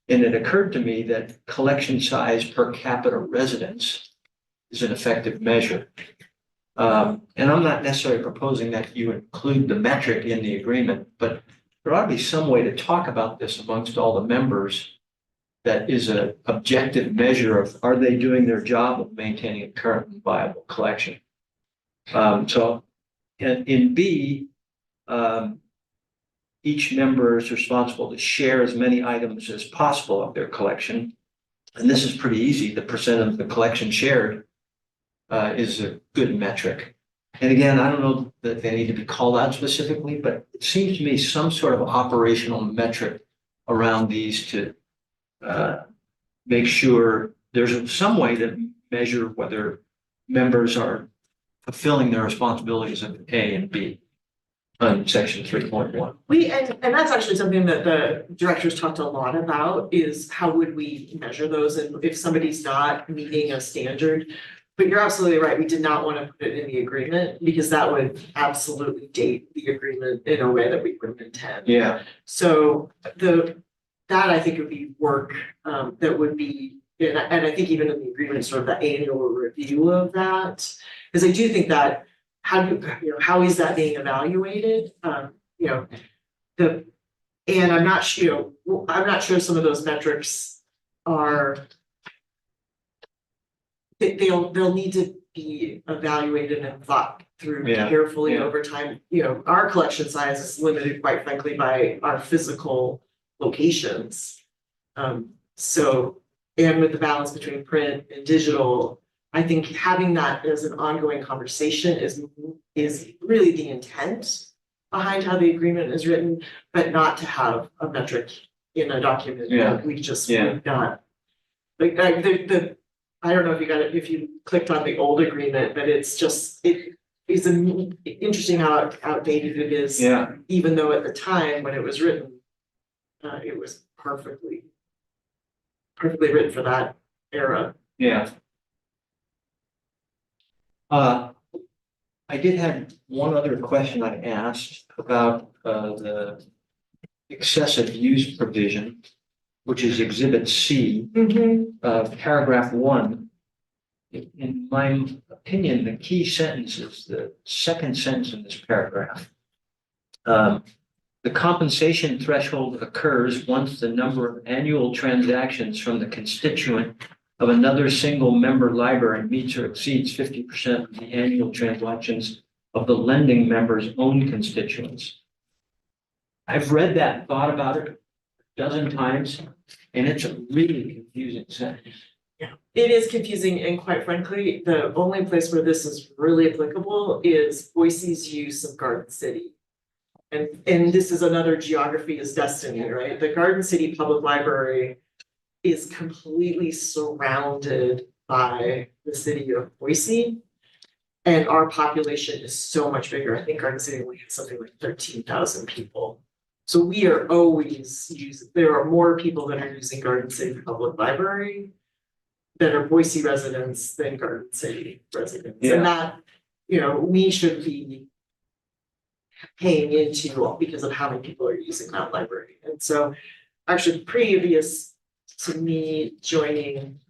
And it occurred to me that collection size per capita residence is an effective measure. And I'm not necessarily proposing that you include the metric in the agreement, but there ought to be some way to talk about this amongst all the members that is an objective measure of, are they doing their job of maintaining a current and viable collection? So in B, each member is responsible to share as many items as possible of their collection. And this is pretty easy. The percent of the collection shared is a good metric. And again, I don't know that they need to be called out specifically, but it seems to me some sort of operational metric around these to make sure there's some way to measure whether members are fulfilling their responsibilities of A and B on section 3.1. And that's actually something that the directors talked a lot about, is how would we measure those, and if somebody's not meeting a standard. But you're absolutely right, we did not want to put it in the agreement, because that would absolutely date the agreement in a way that we wouldn't intend. Yeah. So that I think would be work that would be, and I think even in the agreement, sort of the annual review of that. Because I do think that, how is that being evaluated? And I'm not sure, I'm not sure some of those metrics are, they'll need to be evaluated and thought through Yeah, carefully yeah. over time. Our collection size is limited, quite frankly, by our physical locations. So, and with the balance between print and digital, I think having that as an ongoing conversation is really the intent behind how the agreement is written, but not to have a metric in a document that we just would not. Like I don't know if you got it, if you clicked on the old agreement, but it's just, it is interesting how outdated it is. Yeah. Even though at the time when it was written, it was perfectly written for that era. Yeah. I did have one other question I asked about the excessive use provision, which is Exhibit C, paragraph 1. In my opinion, the key sentence is the second sentence in this paragraph. The compensation threshold occurs once the number of annual transactions from the constituent of another single member library meets or exceeds 50% of the annual transactions of the lending member's own constituents. I've read that and thought about it a dozen times, and it's a really confusing sentence. Yeah, it is confusing, and quite frankly, the only place where this is really applicable is Boise's use of Garden City. And this is another geography is destiny, right? The Garden City Public Library is completely surrounded by the city of Boise. And our population is so much bigger. I think Garden City only has something like 13,000 people. So we are always there are more people that are using Garden City Public Library that are Boise residents than Garden City residents. Yeah. And that, we should be paying into because of how many people are using that library. And so actually previous to me joining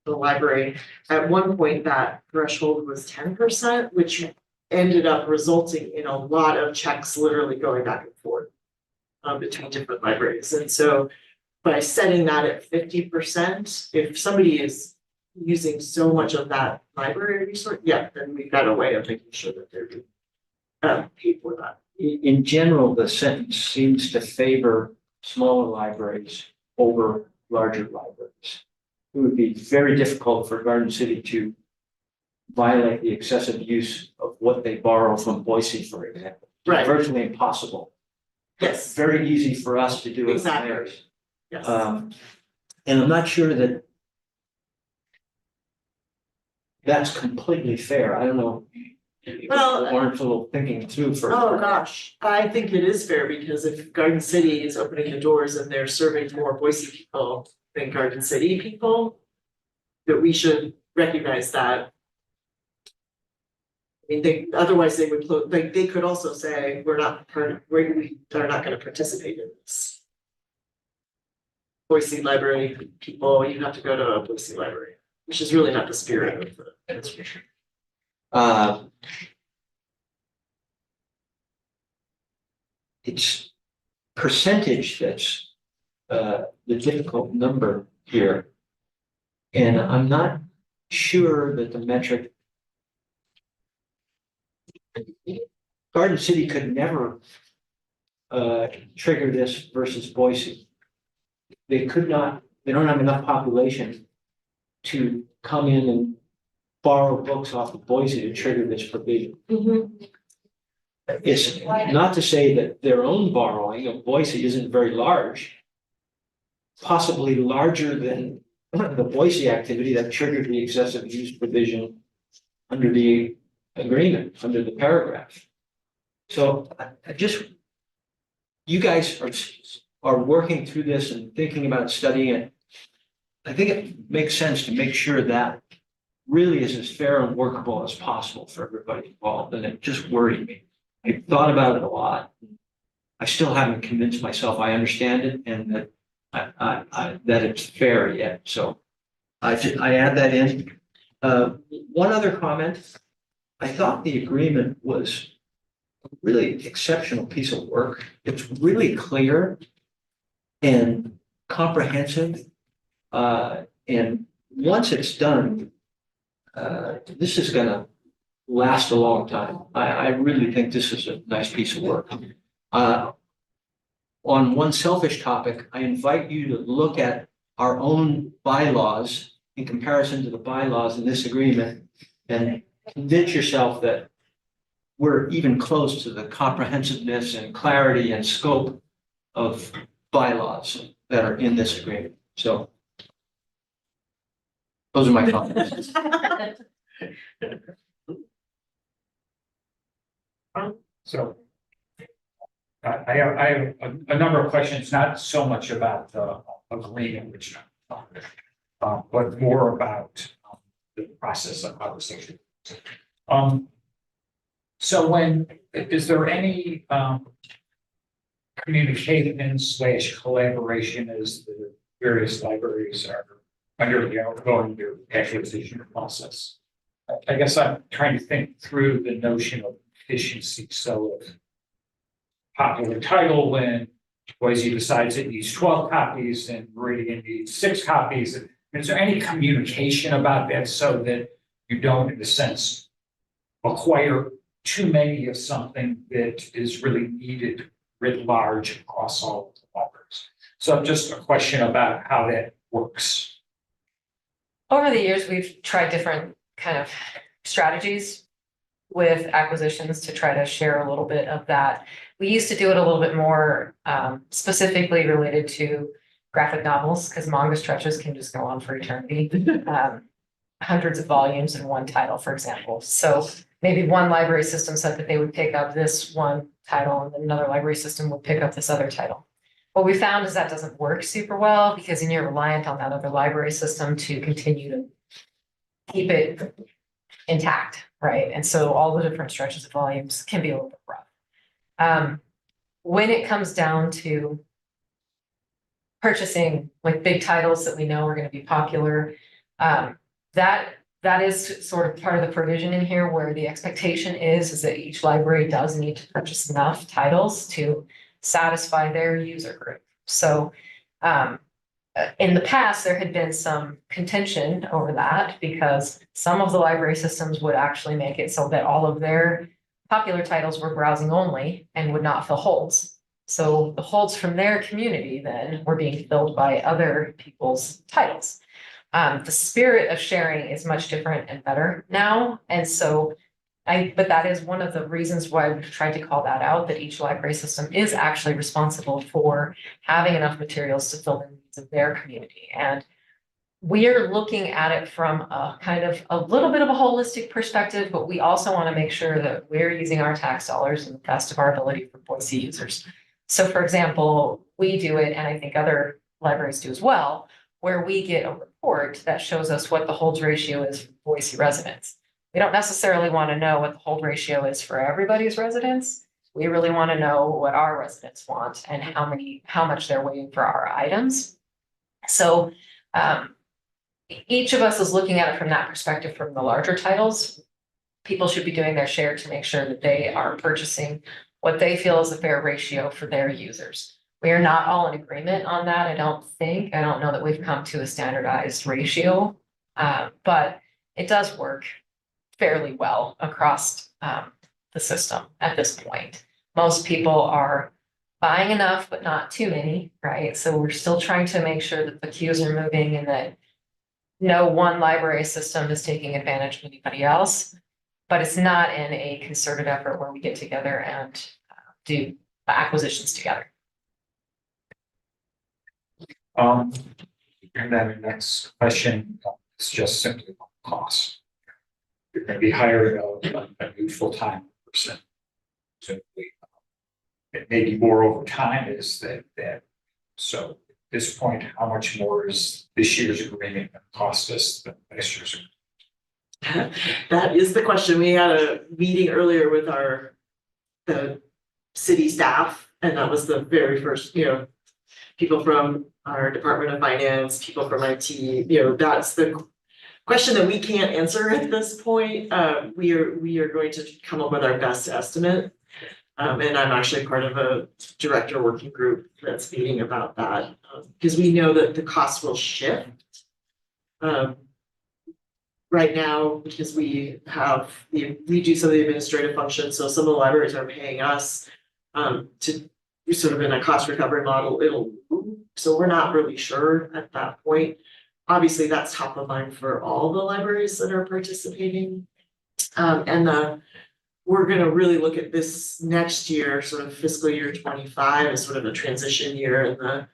the library, at one point that threshold was 10%, which ended up resulting in a lot of checks literally going back and forth between different libraries. And so by setting that at 50%, if somebody is using so much of that library resource, then we've got a way of making sure that they're paid for that. In general, the sentence seems to favor smaller libraries over larger libraries. It would be very difficult for Garden City to violate the excessive use of what they borrow from Boise, for example. Right. Virtually impossible. Yes. Very easy for us to do it. Exactly. Theirs. Yes. And I'm not sure that that's completely fair. I don't know. Well, Warrants a little thinking through for. Oh, gosh, I think it is fair, because if Garden City is opening the doors and they're serving more Boise people, than Garden City people, that we should recognize that. I mean, otherwise they would, like, they could also say, we are not gonna participate in this. Boise Library people, you have to go to a Boise library, which is really not the spirit of the administration. It's percentage that's the difficult number here. And I'm not sure that the metric. Garden City could never trigger this versus Boise. They could not, they don't have enough population to come in and borrow books off of Boise to trigger this provision. It's not to say that their own borrowing of Boise isn't very large, possibly larger than the Boise activity that triggered the excessive use provision under the agreement, under the paragraph. So I just, you guys are working through this and thinking about studying it. I think it makes sense to make sure that really is as fair and workable as possible for everybody involved, and it just worried me. I thought about it a lot. I still haven't convinced myself I understand it and that that it's fair yet. So I add that in. One other comment. I thought the agreement was a really exceptional piece of work. It's really clear and comprehensive. And once it's done, this is going to last a long time. I really think this is a nice piece of work. On one selfish topic, I invite you to look at our own bylaws in comparison to the bylaws in this agreement and convince yourself that we're even close to the comprehensiveness and clarity and scope of bylaws that are in this agreement. So those are my comments. So I have a number of questions, not so much about the agreement, which but more about the process of conversation. So is there any communication / collaboration as the various libraries are undergoing their acquisition process? I guess I'm trying to think through the notion of efficiency. So if popular title, when Boise decides it needs 12 copies and Meridian needs 6 copies, is there any communication about that so that you don't, in a sense, acquire too many of something that is really needed writ large across all of the libraries? So just a question about how that works. Over the years, we've tried different kind of strategies with acquisitions to try to share a little bit of that. We used to do it a little bit more specifically related to graphic novels, because manga stretches can just go on for eternity. Hundreds of volumes in one title, for example. So maybe one library system said that they would pick up this one title and then another library system would pick up this other title. What we found is that doesn't work super well because then you're reliant on that other library system to continue to keep it intact, right? And so all the different stretches of volumes can be a little bit rough. When it comes down to purchasing like big titles that we know are going to be popular, that is sort of part of the provision in here where the expectation is that each library does need to purchase enough titles to satisfy their user group. So in the past, there had been some contention over that because some of the library systems would actually make it so that all of their popular titles were browsing only and would not fill holds. So the holds from their community then were being filled by other people's titles. The spirit of sharing is much different and better now. And so but that is one of the reasons why we've tried to call that out, that each library system is actually responsible for having enough materials to fill the needs of their community. And we are looking at it from a kind of a little bit of a holistic perspective, but we also want to make sure that we're using our tax dollars in the best of our ability for Boise users. So for example, we do it, and I think other libraries do as well, where we get a report that shows us what the hold ratio is for Boise residents. We don't necessarily want to know what the hold ratio is for everybody's residents. We really want to know what our residents want and how much they're waiting for our items. So each of us is looking at it from that perspective from the larger titles. People should be doing their share to make sure that they are purchasing what they feel is a fair ratio for their users. We are not all in agreement on that, I don't think. I don't know that we've come to a standardized ratio, but it does work fairly well across the system at this point. Most people are buying enough, but not too many, right? So we're still trying to make sure that the queues are moving and that no one library system is taking advantage of anybody else. But it's not in a concerted effort where we get together and do acquisitions together. And then the next question is just simply on cost. You're gonna be hiring a new full-time person. So it may be more over time is that. So at this point, how much more is this year's agreement gonna cost us than next year's agreement? That is the question. We had a meeting earlier with the city staff, and that was the very first, people from our Department of Finance, people from IT, that's the question that we can't answer at this point. We are going to come up with our best estimate. And I'm actually part of a director working group that's meeting about that, because we know that the cost will shift. Right now, because we do some of the administrative functions, so some of the libraries are paying us to sort of in a cost recovery model, it'll move. So we're not really sure at that point. Obviously, that's top of mind for all the libraries that are participating. We're gonna really look at this next year, sort of fiscal year 25 as sort of a transition year, and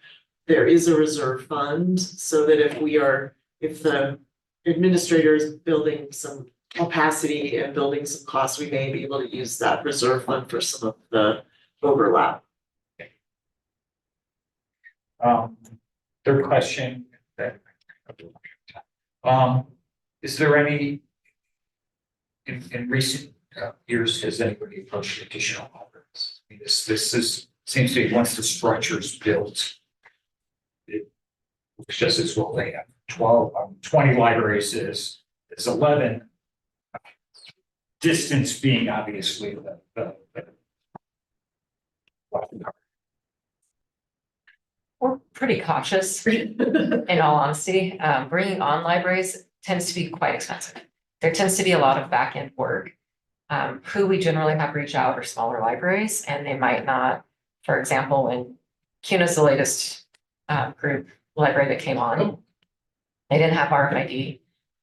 there is a reserve fund so that if the administrator is building some capacity and building some costs, we may be able to use that reserve fund for some of the overlap. Third question that. Is there any, in recent years, has anybody approached additional libraries? I mean, this seems to be once the structure's built. It looks just as well they have 20 libraries is 11. Distance being obviously the We're pretty cautious, in all honesty. Bringing on libraries tends to be quite expensive. There tends to be a lot of back end work. Who we generally have reach out are smaller libraries, and they might not, for example, when CUNA's the latest group library that came on, they didn't have RFID.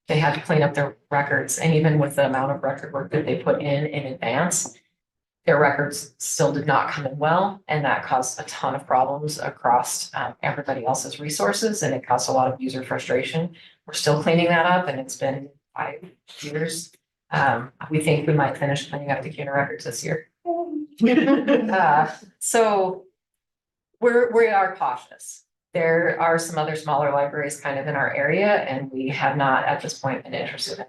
They had to clean up their records, and even with the amount of record work that they put in advance, their records still did not come in well, and that caused a ton of problems across everybody else's resources, and it caused a lot of user frustration. We're still cleaning that up, and it's been 5 years. We think we might finish cleaning up the CUNA records this year. So we are cautious. There are some other smaller libraries kind of in our area, and we have not at this point been interested in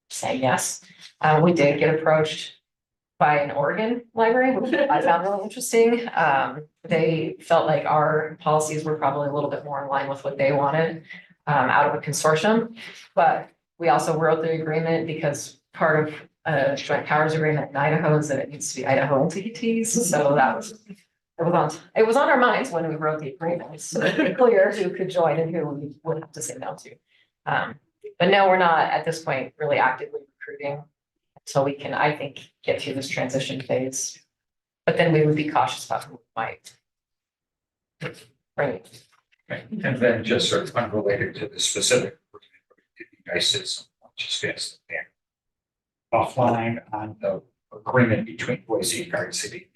saying yes. We did get approached by an Oregon library, which I found really interesting. They felt like our policies were probably a little bit more in line with what they wanted out of a consortium. But we also wrote the agreement because part of a joint powers agreement in Idaho is that it needs to be Idaho entities. So that was it was on our minds when we wrote the agreement. It's clear who could join and who we would have to say no to. But no, we're not at this point really actively recruiting until we can, I think, get through this transition phase. But then we would be cautious about who might. Right. Right. And then just sort of unrelated to the specific, it'd be nice to just get offline on the agreement between Boise and Garden City.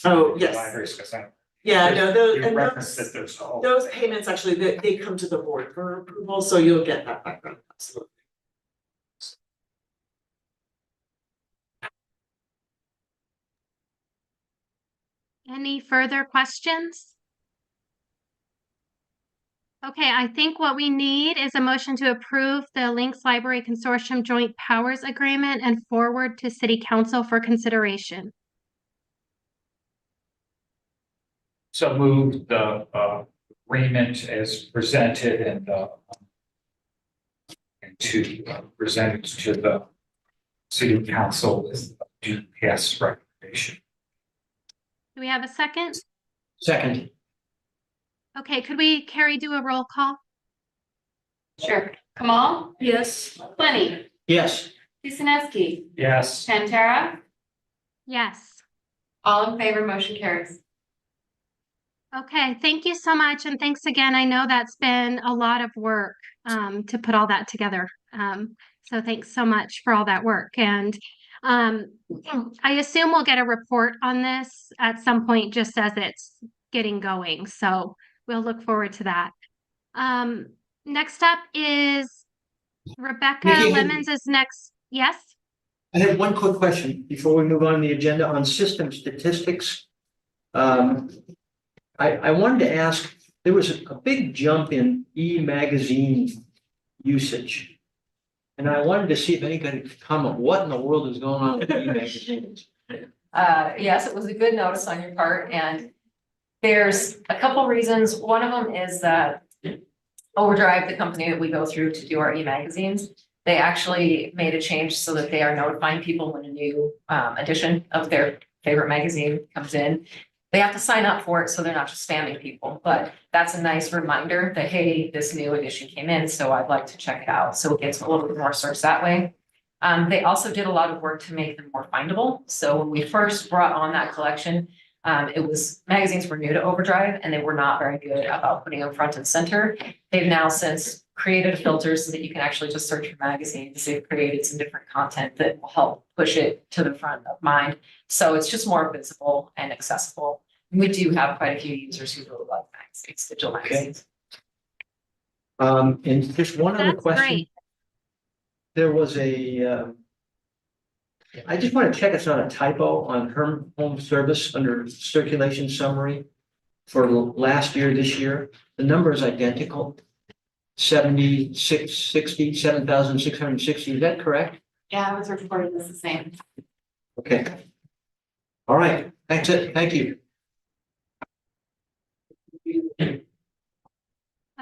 Oh, yes. Libraries, 'cause I- Yeah, no, You referenced that there's a whole. those payments actually, they come to the board for approval, so you'll get that background, absolutely. Any further questions? Okay, I think what we need is a motion to approve the Links Library Consortium Joint Powers Agreement and forward to City Council for consideration. So move the agreement as presented and to present it to the city council with due pass recommendation. Do we have a second? Second. Okay, could we, Carrie, do a roll call? Sure. Kamal? Yes. Plenty? Yes. Kuzinski? Yes. Pantera? Yes. All in favor, motion carries. Okay, thank you so much. And thanks again. I know that's been a lot of work to put all that together. So thanks so much for all that work. And I assume we'll get a report on this at some point, just as it's getting going. So we'll look forward to that. Next up is Rebecca Nikki, Lemons is next. Yes? I have one quick question before we move on the agenda on system statistics. I wanted to ask, there was a big jump in e-magazine usage. And I wanted to see if anybody could comment, what in the world is going on with e-magazines? Yes, it was a good notice on your part, and there's a couple reasons. One of them is that Overdrive, the company that we go through to do our e-magazines, they actually made a change so that they are notifying people when a new edition of their favorite magazine comes in. They have to sign up for it, so they're not just spamming people, but that's a nice reminder that, hey, this new edition came in, so I'd like to check it out. So it gets a little bit more search that way. They also did a lot of work to make them more findable. So when we first brought on that collection, magazines were new to Overdrive and they were not very good about putting them front and center. They've now since created filters so that you can actually just search for magazines. They've created some different content that will help push it to the front of mind. So it's just more visible and accessible. We do have quite a few users who really love magazines, digital magazines. And just one other That's question. great. There was I just want to check it's not a typo on Herm Home Service under circulation summary for last year, this year. The number is identical. 7,660. Is that correct? Yeah, I was reported as the same. Okay. All right. That's it. Thank you.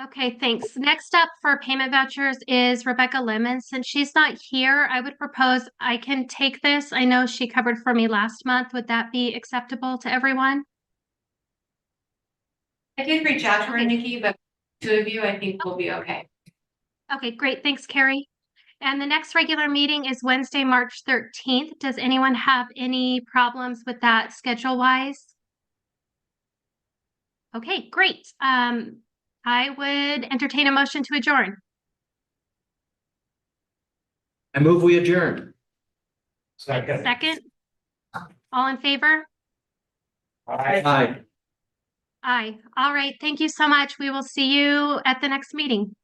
Okay, thanks. Next up for payment vouchers is Rebecca Lemon. Since she's not here, I would propose I can take this. I know she covered for me last month. Would that be acceptable to everyone? I did reach out to her, Okay. Nikki, but two of you, I think will be okay. Okay, great. Thanks, Carrie. And the next regular meeting is Wednesday, March 13th. Does anyone have any problems with that schedule-wise? Okay, great. I would entertain a motion to adjourn. I move we adjourn. Second? All in favor? Aye. Aye. All right. Thank you so much. We will see you at the next meeting.